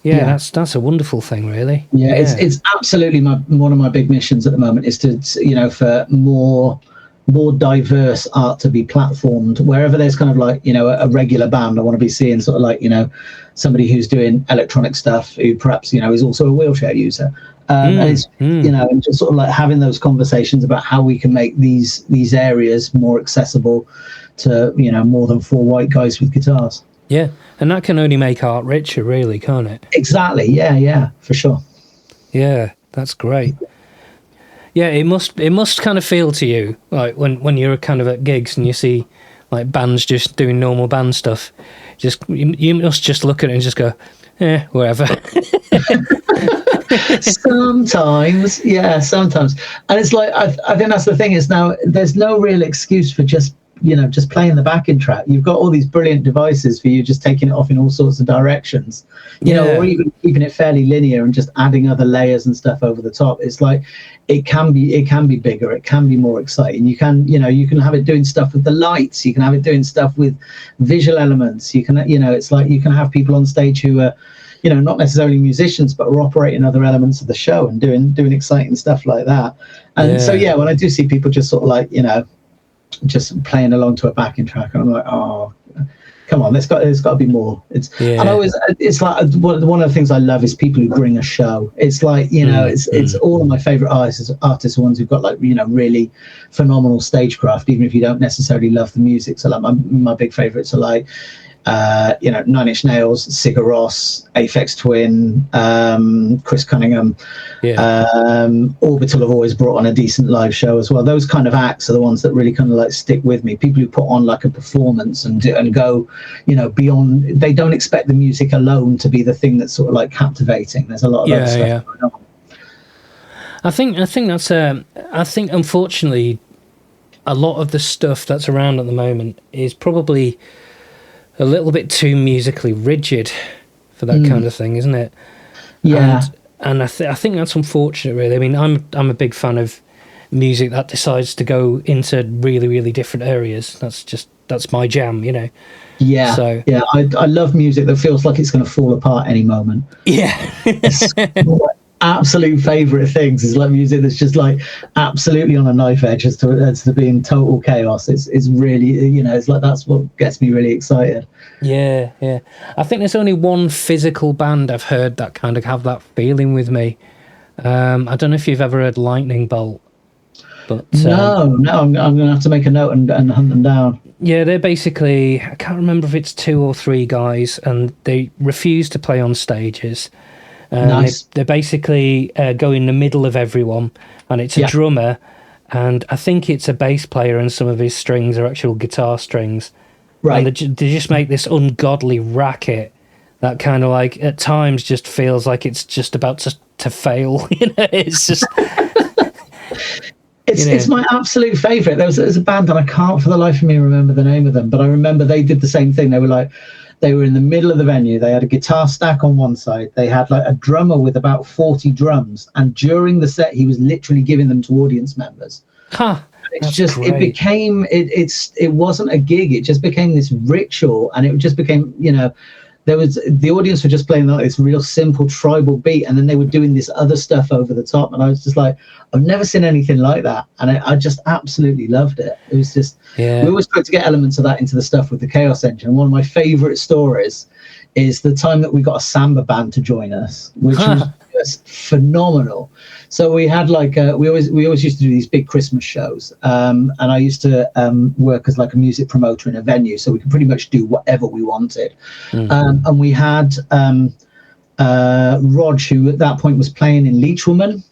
[SPEAKER 2] that's a wonderful thing, really.
[SPEAKER 3] Yeah. It's absolutely one of my big missions at the moment is to, for more diverse art to be platformed wherever there's kind of like, a regular band. I want to be seeing sort of like, somebody who's doing electronic stuff who perhaps, is also a wheelchair user. And it's, and just sort of like having those conversations about how we can make these areas more accessible to, more than four white guys with guitars.
[SPEAKER 2] Yeah, and that can only make art richer, really, can't it?
[SPEAKER 3] Exactly. Yeah, for sure.
[SPEAKER 2] Yeah, that's great. Yeah, it must kind of feel to you like when you're kind of at gigs and you see like bands just doing normal band stuff, you must just look at it and just go, wherever.
[SPEAKER 3] Sometimes, and it's like I think that's the thing is now there's no real excuse for just playing the backing track. You've got all these brilliant devices for you just taking it off in all sorts of directions, or even keeping it fairly linear and just adding other layers and stuff over the top. It's like it can be bigger, it can be more exciting. You can have it doing stuff with the lights, you can have it doing stuff with visual elements. You can it's like you can have people on stage who are not necessarily musicians, but are operating other elements of the show and doing exciting stuff like that. And so when I do see people just sort of like just playing along to a backing track, and I'm like, oh, come on, there's got to be more. And it's like one of the things I love is people who bring a show. It's like it's all of my favorite artists are ones who've got like really phenomenal stagecraft, even if you don't necessarily love the music. So like my big favorites are like Nine Inch Nails, Sigur Rós, Aphex Twin, Chris Cunningham. Orbital have always brought on a decent live show as well. Those kind of acts are the ones that really kind of like stick with me. People who put on like a performance and go beyond. They don't expect the music alone to be the thing that's sort of like captivating. There's a lot of other stuff going on.
[SPEAKER 2] I think that's I think unfortunately a lot of the stuff that's around at the moment is probably a little bit too musically rigid for that kind of thing, isn't it?
[SPEAKER 3] Yeah.
[SPEAKER 2] And I think that's unfortunate, really. I mean, I'm a big fan of music that decides to go into really, really different areas. That's my jam,
[SPEAKER 3] Yeah.
[SPEAKER 2] So
[SPEAKER 3] I love music that feels like it's going to fall apart any moment.
[SPEAKER 2] Yeah.
[SPEAKER 3] Absolute favorite things is like music that's just like absolutely on a knife edge as to being total chaos. It's really it's like that's what gets me really excited.
[SPEAKER 2] Yeah. I think there's only one physical band I've heard that kind of have that feeling with me. I don't know if you've ever heard Lightning Bolt, but
[SPEAKER 3] no, I'm gonna have to make a note and hunt them down.
[SPEAKER 2] Yeah, they're basically, I can't remember if it's 2 or 3 guys, and they refuse to play on stages.
[SPEAKER 3] Nice.
[SPEAKER 2] They basically go in the middle of everyone, and it's a drummer, and I think it's a bass player, and some of his strings are actual guitar strings.
[SPEAKER 3] Right.
[SPEAKER 2] And they just make this ungodly racket that kind of like at times just feels like it's just about to fail. It's just.
[SPEAKER 3] It's my absolute favorite. There's a band, and I can't for the life of me remember the name of them, but I remember they did the same thing. They were in the middle of the venue. They had a guitar stack on one side. They had like a drummer with about 40 drums. And during the set, he was literally giving them to audience members.
[SPEAKER 2] Huh.
[SPEAKER 3] It's just, great. It wasn't a gig. It just became this ritual. And it just became, the audience were just playing like this real simple tribal beat. And then they were doing this other stuff over the top. And I was just like, I've never seen anything like that. And I just absolutely loved it. It was just, we always tried to get elements of that into the stuff with the Chaos Engine. One of my favorite stories is the time that we got a samba band to join us, which was just phenomenal. So we had like, we always used to do these big Christmas shows. And I used to work as like a music promoter in a venue. So we could pretty much do whatever we wanted. And we had Rog, who at that point was playing in Leechwoman.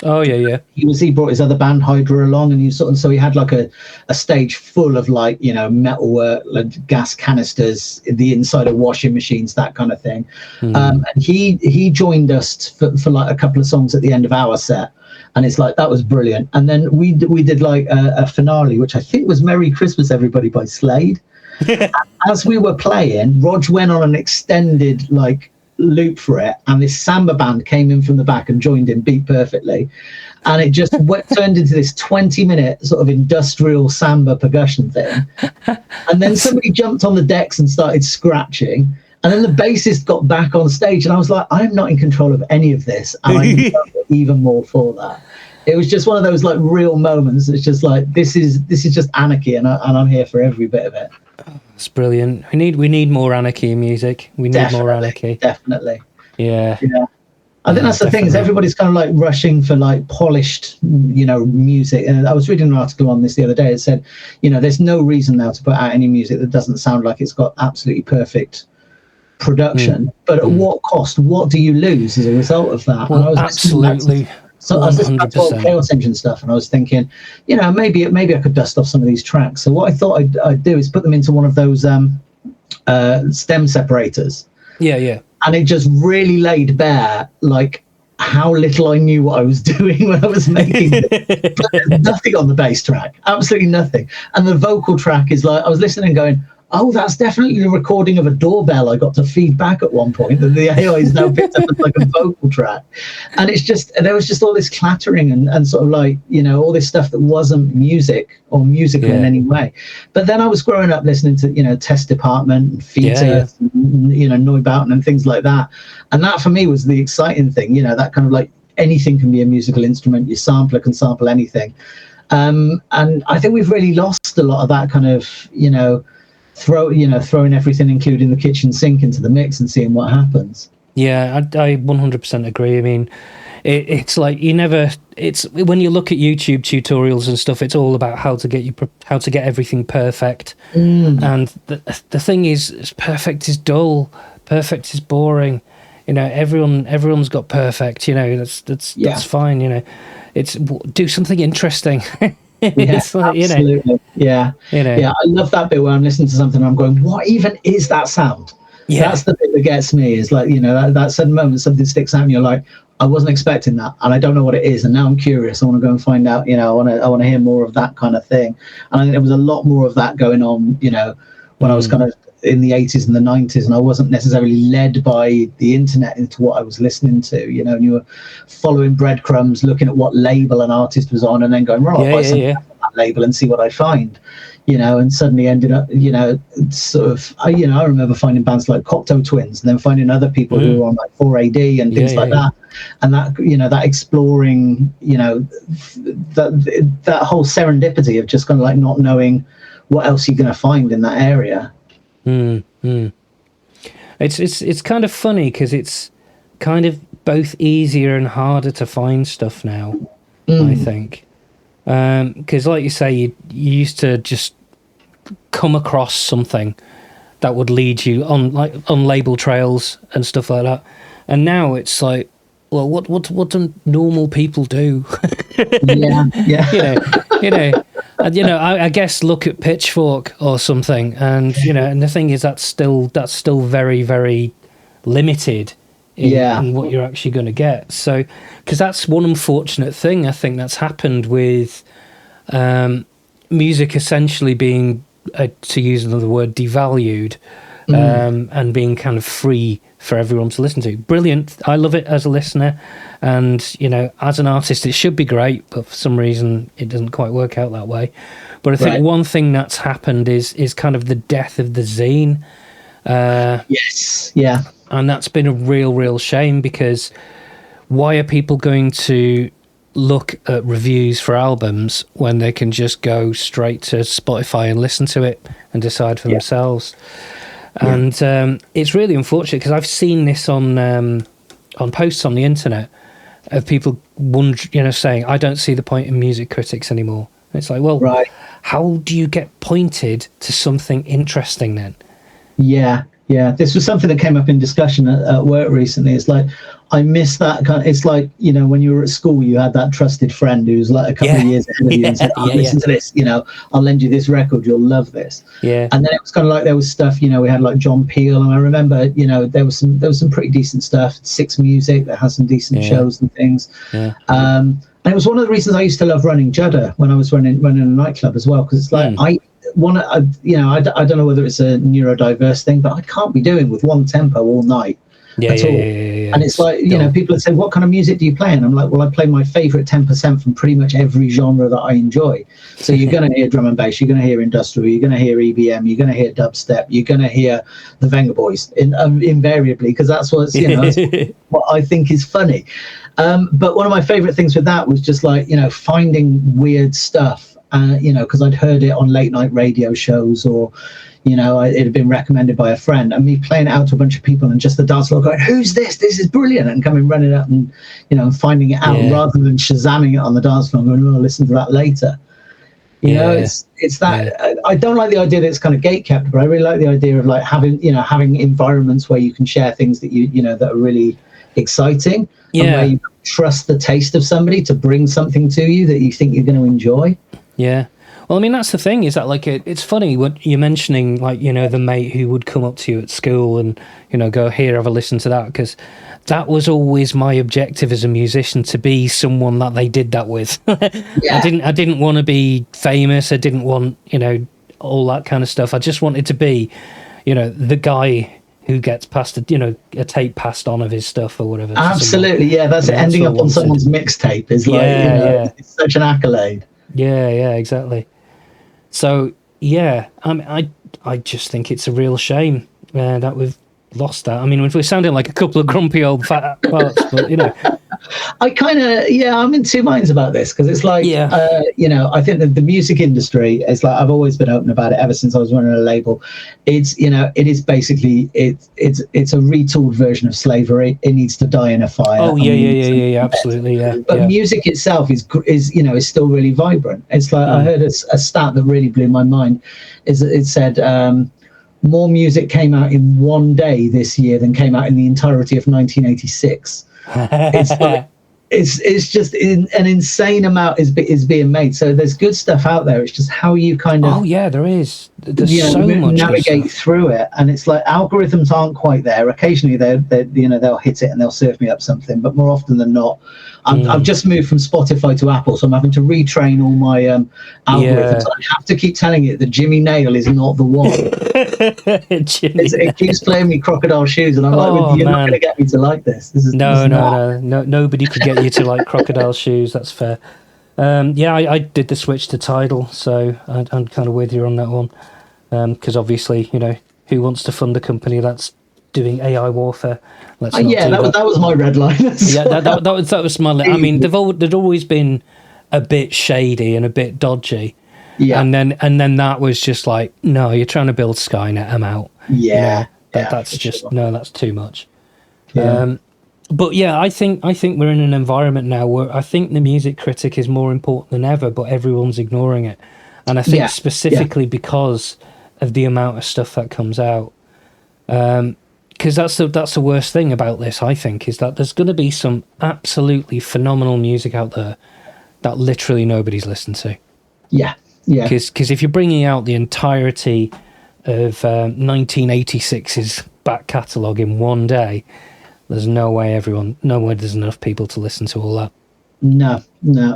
[SPEAKER 2] Oh yeah.
[SPEAKER 3] He brought his other band Hydra along, and so he had like a stage full of like metalwork, like gas canisters, the inside of washing machines, that kind of thing. And he joined us for like a couple of songs at the end of our set, and it's like that was brilliant. And then we did like a finale, which I think was "Merry Christmas Everybody" by Slade. As we were playing, Rog went on an extended like loop for it, and this samba band came in from the back and joined in, beat perfectly, and it just turned into this 20-minute sort of industrial samba percussion thing. And then somebody jumped on the decks and started scratching, and then the bassist got back on stage, and I was like, I'm not in control of any of this, and I need even more for that. It was just one of those like real moments. It's just like this is just anarchy, and I'm here for every bit of it.
[SPEAKER 2] It's brilliant. We need more anarchy in music. We need more anarchy.
[SPEAKER 3] Definitely.
[SPEAKER 2] Yeah.
[SPEAKER 3] I think that's the thing, is everybody's kind of like rushing for like polished, music. And I was reading an article on this the other day. It said, there's no reason now to put out any music that doesn't sound like it's got absolutely perfect production. But at what cost? What do you lose as a result of that?
[SPEAKER 2] Well,
[SPEAKER 3] and I was
[SPEAKER 2] absolutely.
[SPEAKER 3] So I was listening back to old Chaos Engine stuff, and I was thinking, maybe I could dust off some of these tracks. So what I thought I'd do is put them into one of those stem separators.
[SPEAKER 2] Yeah.
[SPEAKER 3] And it just really laid bare, like, how little I knew what I was doing when I was making it. But there's nothing on the bass track, absolutely nothing. And the vocal track is like, I was listening and going, oh, that's definitely the recording of a doorbell I got to feed back at one point, that the AI is now picked up as like a vocal track. And it's just, there was just all this clattering and sort of like, all this stuff that wasn't music or musical in any way. But then I was growing up listening to, Test Department and Fetus, Neubauten and things like that. And that for me was the exciting thing, that kind of like anything can be a musical instrument. Your sampler can sample anything. And I think we've really lost a lot of that kind of, throwing everything, including the kitchen sink, into the mix and seeing what happens.
[SPEAKER 2] Yeah, I 100% agree. I mean, it's like it's when you look at YouTube tutorials and stuff, it's all about how to get everything perfect. And the thing is perfect is dull, perfect is boring. Everyone's got perfect. That's fine. It's do something interesting.
[SPEAKER 3] Absolutely. I love that bit where I'm listening to something and I'm going, what even is that sound? That's the bit that gets me, is like, that sudden moment something sticks out and you're like, I wasn't expecting that and I don't know what it is, and now I'm curious. I want to go and find out. I want to hear more of that kind of thing. And I think there was a lot more of that going on when I was kind of in the 80s and the 90s, and I wasn't necessarily led by the internet into what I was listening to, and you were following breadcrumbs, looking at what label an artist was on, and then going, right, I'll buy something on that label and see what I find, and suddenly ended up, sort of, I remember finding bands like Cocteau Twins, and then finding other people who were on like 4AD and things like that. And that, that exploring, that whole serendipity of just kind of like not knowing what else you're going to find in that area.
[SPEAKER 2] It's kind of funny because it's kind of both easier and harder to find stuff now. I think because, like you say, you used to just come across something that would lead you on label trails and stuff like that, and now it's like, well, what do normal people do? I guess look at Pitchfork or something, and and the thing is that's still very, very limited in what you're actually going to get. So, because that's one unfortunate thing I think that's happened with music essentially being, to use another word, devalued, and being kind of free for everyone to listen to. Brilliant. I love it as a listener, and as an artist it should be great, but for some reason it doesn't quite work out that way. But I think one thing that's happened is kind of the death of the zine. And that's been a real shame, because why are people going to look at reviews for albums when they can just go straight to Spotify and listen to it and decide for themselves? And it's really unfortunate, because I've seen this on posts on the internet of people saying, I don't see the point in music critics anymore. And it's like, well, how do you get pointed to something interesting then? This was something that came up in discussion at work recently. It's like, I miss that kind of, it's like, when you were at school, you had that trusted friend who's like a couple of years ahead of you and said, listen to this, I'll lend you this record, you'll love this. And then it was kind of like, there was stuff, we had like John Peel, and I remember, there was some pretty decent stuff. Six Music that has some decent shows and things. And it was one of the reasons I used to love running Judder when I was running a nightclub as well, because it's like, I don't know whether it's a neurodiverse thing, but I can't be doing with one tempo all night at all. And it's like, people have said, what kind of music do you play? And I'm like, well, I play my favorite 10% from pretty much every genre that I enjoy. So you're going to hear drum and bass, you're going to hear industrial, you're going to hear EBM, you're going to hear dubstep, you're going to hear the Venga Boys invariably, because that's what's, that's what I think is funny. But one of my favorite things with that was just like, finding weird stuff
[SPEAKER 3] because I'd heard it on late night radio shows, or it had been recommended by a friend, and me playing it out to a bunch of people, and just the dance floor going, "Who's this? This is brilliant!" and coming running up and finding it out, rather than shazamming it on the dance floor and going, "Oh, I'll listen to that later." It's that I don't like the idea that it's kind of gate kept, but I really like the idea of like having environments where you can share things that that are really exciting, and where you trust the taste of somebody to bring something to you that you think you're going to enjoy.
[SPEAKER 2] Yeah. Well, I mean, that's the thing, is that like it's funny what you're mentioning, like, the mate who would come up to you at school and, go, "Here, have a listen to that," because that was always my objective as a musician, to be someone that they did that with. I didn't want to be famous. I didn't want, all that kind of stuff. I just wanted to be, the guy who gets passed a tape passed on of his stuff or whatever.
[SPEAKER 3] Absolutely, that's it. Ending up on someone's mixtape is like, it's such an accolade.
[SPEAKER 2] Yeah, exactly. So I just think it's a real shame that we've lost that. I mean, we're sounding like a couple of grumpy old fat parts, but
[SPEAKER 3] I kind of I'm in two minds about this, because it's like I think that the music industry is like, I've always been open about it ever since I was running a label. It's it is basically it's a retooled version of slavery. It needs to die in a fire.
[SPEAKER 2] Oh yeah, absolutely, yeah.
[SPEAKER 3] But music itself is still really vibrant. It's like I heard a stat that really blew my mind. It said more music came out in one day this year than came out in the entirety of 1986. It's like it's just an insane amount is being made. So there's good stuff out there. It's just how you kind of
[SPEAKER 2] there is. There's so much
[SPEAKER 3] navigate through it, and it's like algorithms aren't quite there. Occasionally they'll hit it and they'll serve me up something, but more often than not, I've just moved from Spotify to Apple, so I'm having to retrain all my algorithms. I have to keep telling it that Jimmy Nail is not the one. It keeps playing me Crocodile Shoes, and I'm like, you're not going to get me to like this. This is
[SPEAKER 2] no. Nobody could get you to like Crocodile Shoes. That's fair. I did the switch to Tidal, so I'm kind of with you on that one. Because obviously, who wants to fund a company that's doing AI warfare? Let's not
[SPEAKER 3] that was my red line.
[SPEAKER 2] that was my. I mean, they'd always been a bit shady and a bit dodgy. Yeah, and then that was just like, no, you're trying to build Skynet. I'm out. That's just sure. No, that's too much. Yeah. But I think we're in an environment now where I think the music critic is more important than ever, but everyone's ignoring it, and I think specifically because of the amount of stuff that comes out. Because that's the worst thing about this, I think, is that there's going to be some absolutely phenomenal music out there that literally nobody's listened to.
[SPEAKER 3] Yeah.
[SPEAKER 2] Because if you're bringing out the entirety of 1986's back catalogue in one day, there's no way there's enough people to listen to all that.
[SPEAKER 3] No,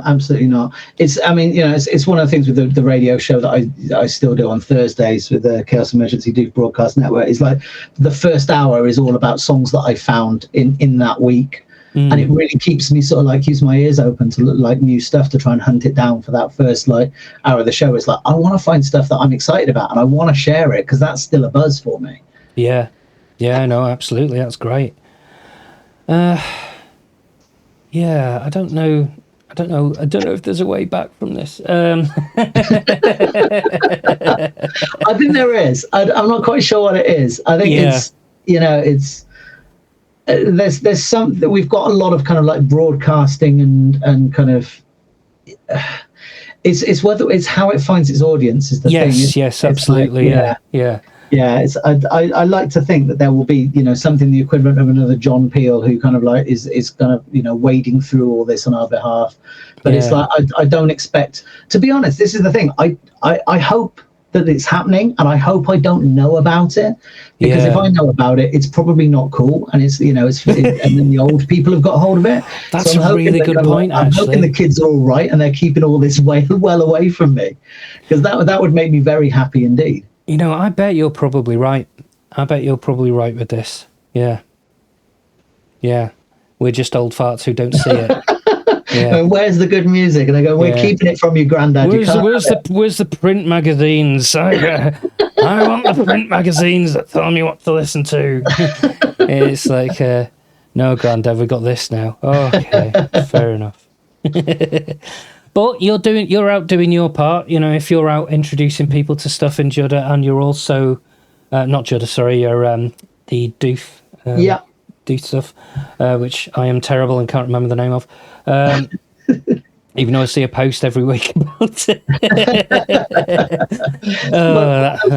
[SPEAKER 3] absolutely not. It's one of the things with the radio show that I still do on Thursdays with the Chaos Emergency Duke Broadcast Network. Is like the first hour is all about songs that I found in that week. And it really keeps me sort of like, keeps my ears open to look like new stuff, to try and hunt it down for that first like hour of the show. It's like, I want to find stuff that I'm excited about, and I want to share it, because that's still a buzz for me.
[SPEAKER 2] Yeah, no, absolutely, that's great. I don't know if there's a way back from this. I
[SPEAKER 3] think there is. I'm not quite sure what it is. I think it's there's some that we've got a lot of kind of like broadcasting and kind of it's whether it's how it finds its audience is the thing.
[SPEAKER 2] Yes, absolutely. Like,
[SPEAKER 3] yeah. It's I like to think that there will be something the equivalent of another John Peel, who kind of like is kind of wading through all this on our behalf. But it's like I don't expect, to be honest. This is the thing. I hope that it's happening, and I hope I don't know about it, because if I know about it, it's probably not cool, and it's and then the old people have got hold of it.
[SPEAKER 2] That's a really good point.
[SPEAKER 3] I'm hoping the kids are all right and they're keeping all this well away from me, because that would make me very happy indeed.
[SPEAKER 2] I bet you're probably right. I bet you're probably right with this. Yeah. We're just old farts who don't see it. Yeah.
[SPEAKER 3] And where's the good music? And they go, we're keeping it from you, Grandad.
[SPEAKER 2] Where's the print magazines? I want the print magazines that tell me what to listen to. It's like, no, Grandad, we've got this now. Okay, fair enough. But you're out doing your part. You know, if you're out introducing people to stuff in Judder, and you're also not Judder, sorry, you're the Doof.
[SPEAKER 3] Yeah.
[SPEAKER 2] Doof stuff, which I am terrible and can't remember the name of. Even though I see a post every week about it.
[SPEAKER 3] But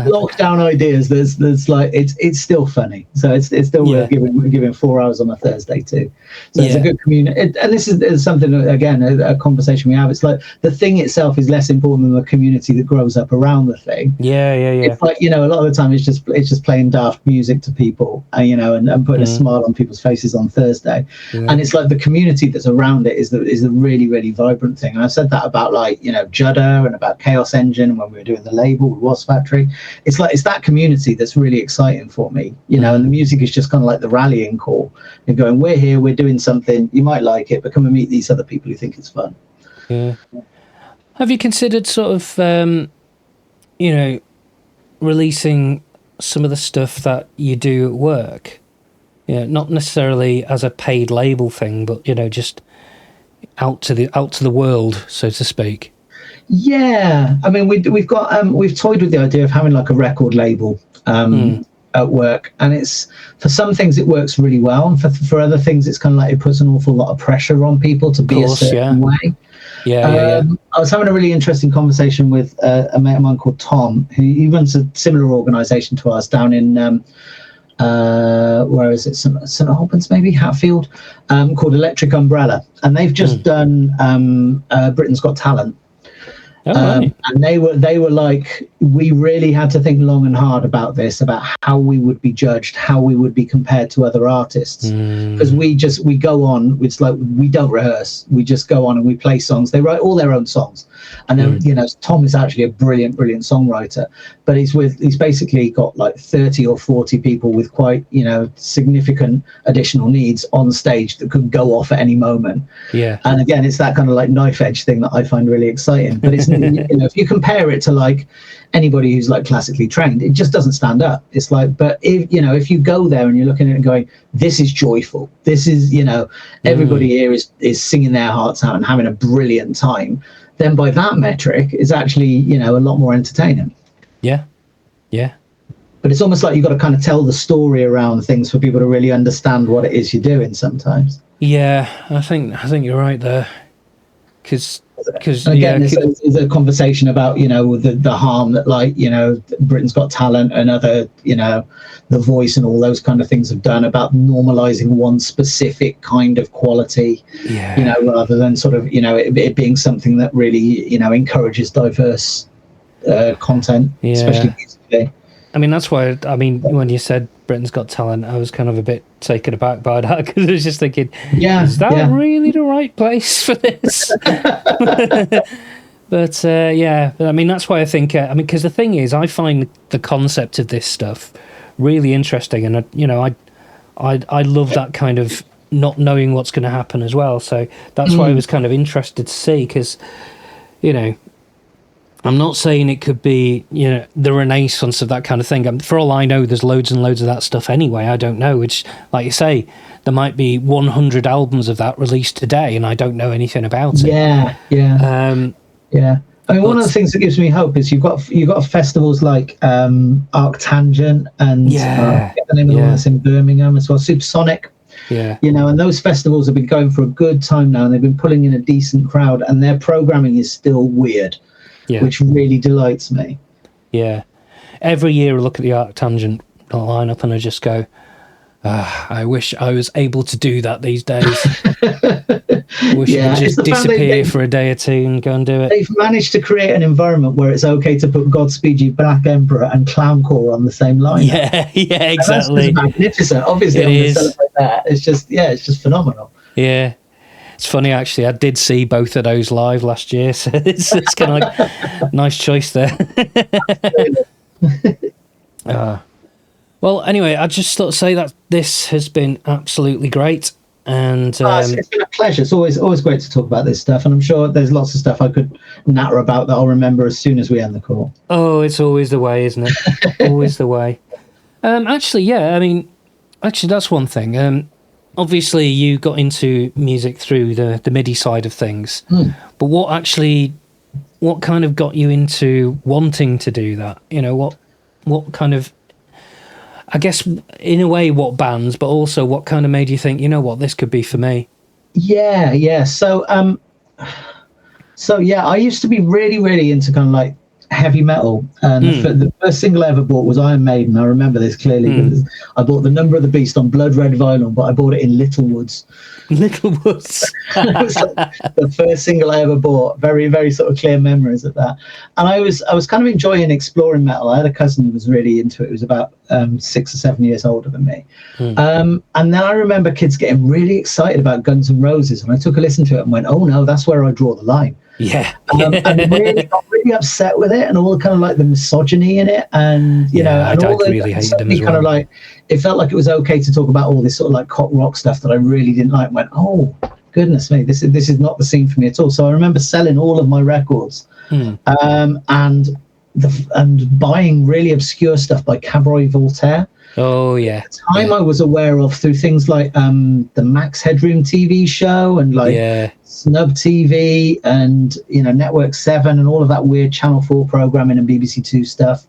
[SPEAKER 3] lockdown ideas, there's like it's still funny, so it's still worth giving 4 hours on a Thursday too. So it's a good community, and this is something that, again, a conversation we have. It's like the thing itself is less important than the community that grows up around the thing.
[SPEAKER 2] Yeah.
[SPEAKER 3] It's like, you know, a lot of the time it's just playing daft music to people, you know, and putting a smile on people's faces on Thursday, and it's like the community that's around it is the really, really vibrant thing. And I said that about, like, you know, Judder and about Chaos Engine when we were doing the label with Wasp Factory. It's like it's that community that's really exciting for me, you know. And the music is just kind of like the rallying call and going, we're here, we're doing something, you might like it, but come and meet these other people who think it's fun. Have
[SPEAKER 2] you considered sort of you know, releasing some of the stuff that you do at work? You know, not necessarily as a paid label thing, but, you know, just out to the world, so to speak.
[SPEAKER 3] Yeah, I mean, we've toyed with the idea of having like a record label at work, and it's, for some things it works really well, and for other things it's kind of like it puts an awful lot of pressure on people to be a certain way. I was having a really interesting conversation with a mate of mine called Tom, who he runs a similar organisation to us down in where is it, St Albans, maybe Hatfield, called Electric Umbrella, and they've just done Britain's Got Talent. And they were like, we really had to think long and hard about this, about how we would be judged, how we would be compared to other artists, because we go on, it's like we don't rehearse, we just go on and we play songs. They write all their own songs, and then you know, Tom is actually a brilliant songwriter, but he's basically got like 30 or 40 people with quite, you know, significant additional needs on stage that could go off at any moment. And again, it's that kind of like knife edge thing that I find really exciting, but it's, you know, if you compare it to like anybody who's like classically trained, it just doesn't stand up. It's like, but if, you know, if you go there and you're looking at it and going, this is joyful, this is, you know, everybody here is singing their hearts out and having a brilliant time, then by that metric it's actually, you know, a lot more entertaining. But it's almost like you've got to kind of tell the story around things for people to really understand what it is you're doing sometimes.
[SPEAKER 2] I think you're right there, because
[SPEAKER 3] again, there's a conversation about, you know, the harm that, like, you know, Britain's Got Talent and other, you know, The Voice and all those kind of things have done about normalizing one specific kind of quality, you know, rather than sort of, you know, it being something that really, you know, encourages diverse content, especially musically.
[SPEAKER 2] I mean, that's why, I mean, when you said Britain's Got Talent, I was kind of a bit taken aback by that, because I was just thinking, is that really the right place for this? But I mean, that's why I think, I mean, because the thing is, I find the concept of this stuff really interesting, and, you know, I love that kind of not knowing what's going to happen as well. So that's why I was kind of interested to see, because, you know, I'm not saying it could be, you know, the renaissance of that kind of thing. For all I know, there's loads and loads of that stuff anyway. I don't know. Which, like you say, there might be 100 albums of that released today, and I don't know anything about it.
[SPEAKER 3] Yeah. I mean, one of the things that gives me hope is you've got festivals like Arctangent and the name of the one that's in Birmingham as well, Supersonic. You know, and those festivals have been going for a good time now, and they've been pulling in a decent crowd, and their programming is still weird. Which really delights me.
[SPEAKER 2] Every year I look at the Arctangent lineup and I just go, I wish I was able to do that these days. I wish I could just disappear for a day or two and go and do it.
[SPEAKER 3] They've managed to create an environment where it's okay to put Godspeed You Black Emperor and Clowncore on the same line.
[SPEAKER 2] Exactly.
[SPEAKER 3] That's magnificent. Obviously, I'm going to celebrate that. It's just phenomenal.
[SPEAKER 2] It's funny, actually. I did see both of those live last year, so it's kind of like nice choice there. Well, anyway, I just thought to say that this has been absolutely great, and
[SPEAKER 3] it's been a pleasure. It's always great to talk about this stuff, and I'm sure there's lots of stuff I could natter about that I'll remember as soon as we end the call.
[SPEAKER 2] Oh, it's always the way, isn't it? Always the way. Actually, I mean, that's one thing. obviously you got into music through the MIDI side of things, but what kind of got you into wanting to do that? You know, what kind of, I guess, in a way, what bands, but also what kind of made you think, you know what, this could be for me?
[SPEAKER 3] Yeah. So yeah, I used to be really, really into kind of like heavy metal, and the first single I ever bought was Iron Maiden. I remember this clearly because I bought The Number of the Beast on blood red vinyl, but I bought it in Littlewoods.
[SPEAKER 2] Littlewoods.
[SPEAKER 3] It was like the first single I ever bought. Very, very sort of clear memories of that. And I was kind of enjoying exploring metal. I had a cousin who was really into it. He was about 6 or 7 years older than me. And then I remember kids getting really excited about Guns N' Roses, and I took a listen to it and went, "Oh no, that's where I draw the line."
[SPEAKER 2] Yeah.
[SPEAKER 3] And really got really upset with it, and all kind of like the misogyny in it, and you know, and all the
[SPEAKER 2] really hated them as well.
[SPEAKER 3] Kind of like it felt like it was okay to talk about all this sort of like cop rock stuff that I really didn't like. Went, oh goodness me, this is not the scene for me at all. So I remember selling all of my records, and buying really obscure stuff by Cabaret Voltaire.
[SPEAKER 2] Oh yeah.
[SPEAKER 3] At the time I was aware of through things like the Max Headroom TV show and like Snub TV and Network 7 and all of that weird Channel 4 programming and BBC 2 stuff.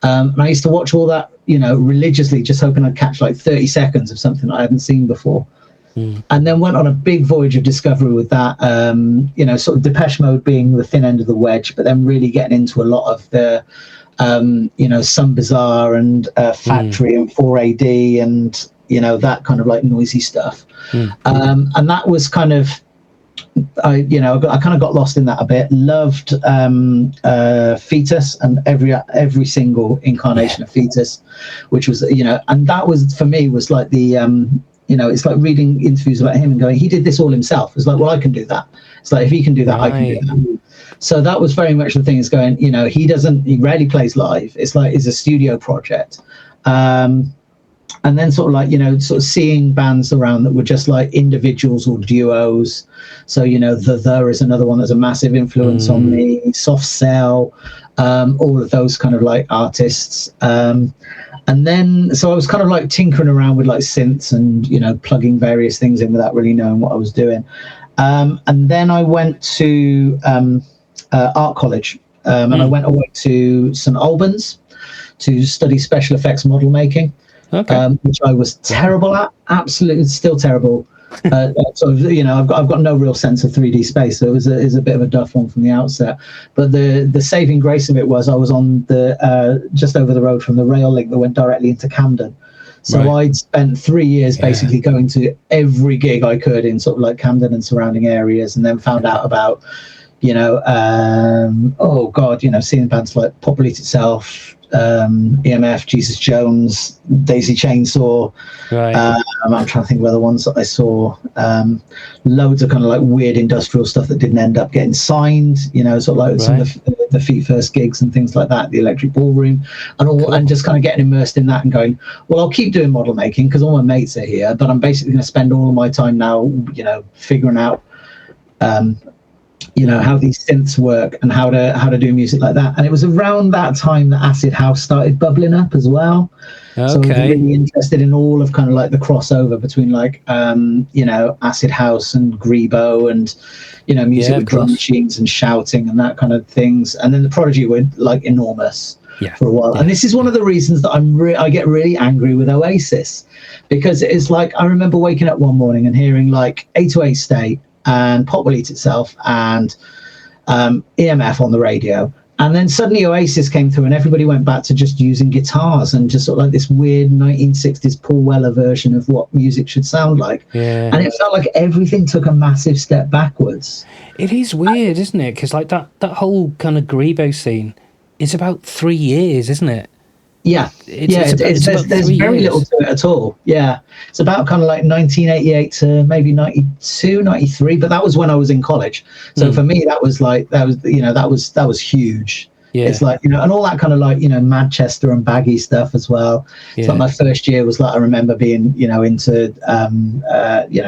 [SPEAKER 3] And I used to watch all that, religiously, just hoping I'd catch like 30 seconds of something I hadn't seen before. And then went on a big voyage of discovery with that, sort of Depeche Mode being the thin end of the wedge, but then really getting into a lot of the Some Bizarre and Factory and 4AD and that kind of like noisy stuff. And that was kind of I kind of got lost in that a bit. Loved Fetus and every single incarnation of Fetus, which was and that was for me was like the it's like reading interviews about him and going, he did this all himself. It's like, well, I can do that. It's like, if he can do that, I can do that. So that was very much the thing, is going, he rarely plays live. It's like, it's a studio project. And then sort of like, sort of seeing bands around that were just like individuals or duos. So, The is another one that's a massive influence on me, Soft Cell, all of those kind of like artists. And then, so I was kind of like tinkering around with like synths and, plugging various things in without really knowing what I was doing. And then I went to art college and I went away to St. Albans to study special effects model making, which I was terrible at, absolutely still terrible. So I've got no real sense of 3D space, so it was a bit of a duff one from the outset. But the saving grace of it was I was on the just over the road from the rail link that went directly into Camden. So I'd spent 3 years basically going to every gig I could in sort of like Camden and surrounding areas, and then found out about seeing bands like Pop Elite Itself, EMF, Jesus Jones, Daisy Chainsaw. I'm trying to think of other ones that I saw. Loads of kind of like weird industrial stuff that didn't end up getting signed. Sort of like some of the Feet First gigs and things like that, the Electric Ballroom, and just kind of getting immersed in that and going, well, I'll keep doing model making because all my mates are here, but I'm basically going to spend all of my time now, figuring out how these synths work and how to do music like that. And it was around that time that acid house started bubbling up as well. So I was really interested in all of kind of like the crossover between like acid house and Grebo and music with drum machines and shouting and that kind of things. And then the Prodigy were like enormous for a while. And this is one of the reasons that I get really angry with Oasis, because it's like I remember waking up one morning and hearing like 808 State and Pop Will Eat Itself and EMF on the radio, and then suddenly Oasis came through and everybody went back to just using guitars and just sort of like this weird 1960s Paul Weller version of what music should sound like. And it felt like everything took a massive step backwards.
[SPEAKER 2] It is weird, isn't it? Because like that whole kind of Grebo scene is about 3 years, isn't it? There's very little to it at all. It's about kind of like 1988 to maybe 92, 93, but that was when I was in college. So for me that was huge. Yeah.
[SPEAKER 3] It's like, and all that kind of like, Manchester and baggy stuff as well. It's like
[SPEAKER 2] Yeah.
[SPEAKER 3] my first year was like, I remember being, into,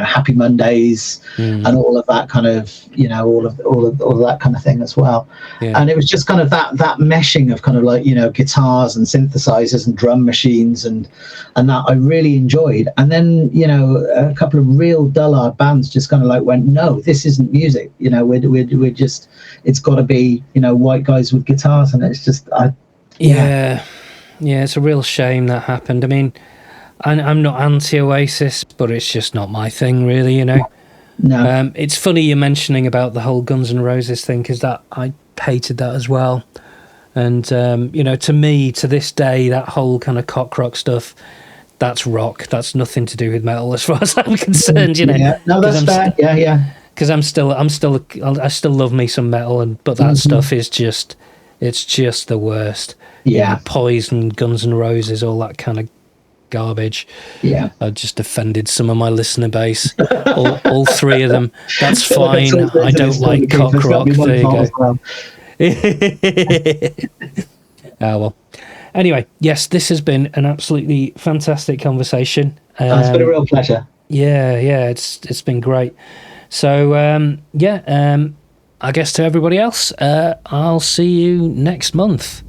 [SPEAKER 3] Happy Mondays and all of that kind of, all of that kind of thing as well.
[SPEAKER 2] Yeah.
[SPEAKER 3] And it was just kind of that meshing of kind of like, guitars and synthesizers and drum machines and that I really enjoyed. And then, a couple of real dullard bands just kind of like went, no, this isn't music. We're just, it's got to be, white guys with guitars. And it's just,
[SPEAKER 2] yeah, it's a real shame that happened. I mean, I'm not anti-Oasis, but it's just not my thing, really,
[SPEAKER 3] No.
[SPEAKER 2] It's funny you're mentioning about the whole Guns N' Roses thing, because that I hated that as well. And, to me, to this day, that whole kind of cock rock stuff, that's rock. That's nothing to do with metal as far as I'm concerned,
[SPEAKER 3] Yeah, no, that's fair. Yeah.
[SPEAKER 2] Because I still love me some metal, but that stuff is just, it's just the worst.
[SPEAKER 3] Yeah.
[SPEAKER 2] Poison, Guns N' Roses, all that kind of garbage.
[SPEAKER 3] Yeah.
[SPEAKER 2] I just offended some of my listener base. all three of them. That's fine. I don't like cock rock. There you go.
[SPEAKER 3] Well.
[SPEAKER 2] Ah, well. Anyway, yes, this has been an absolutely fantastic conversation.
[SPEAKER 3] It's been a real pleasure.
[SPEAKER 2] Yeah, it's been great. So, I guess to everybody else, I'll see you next month.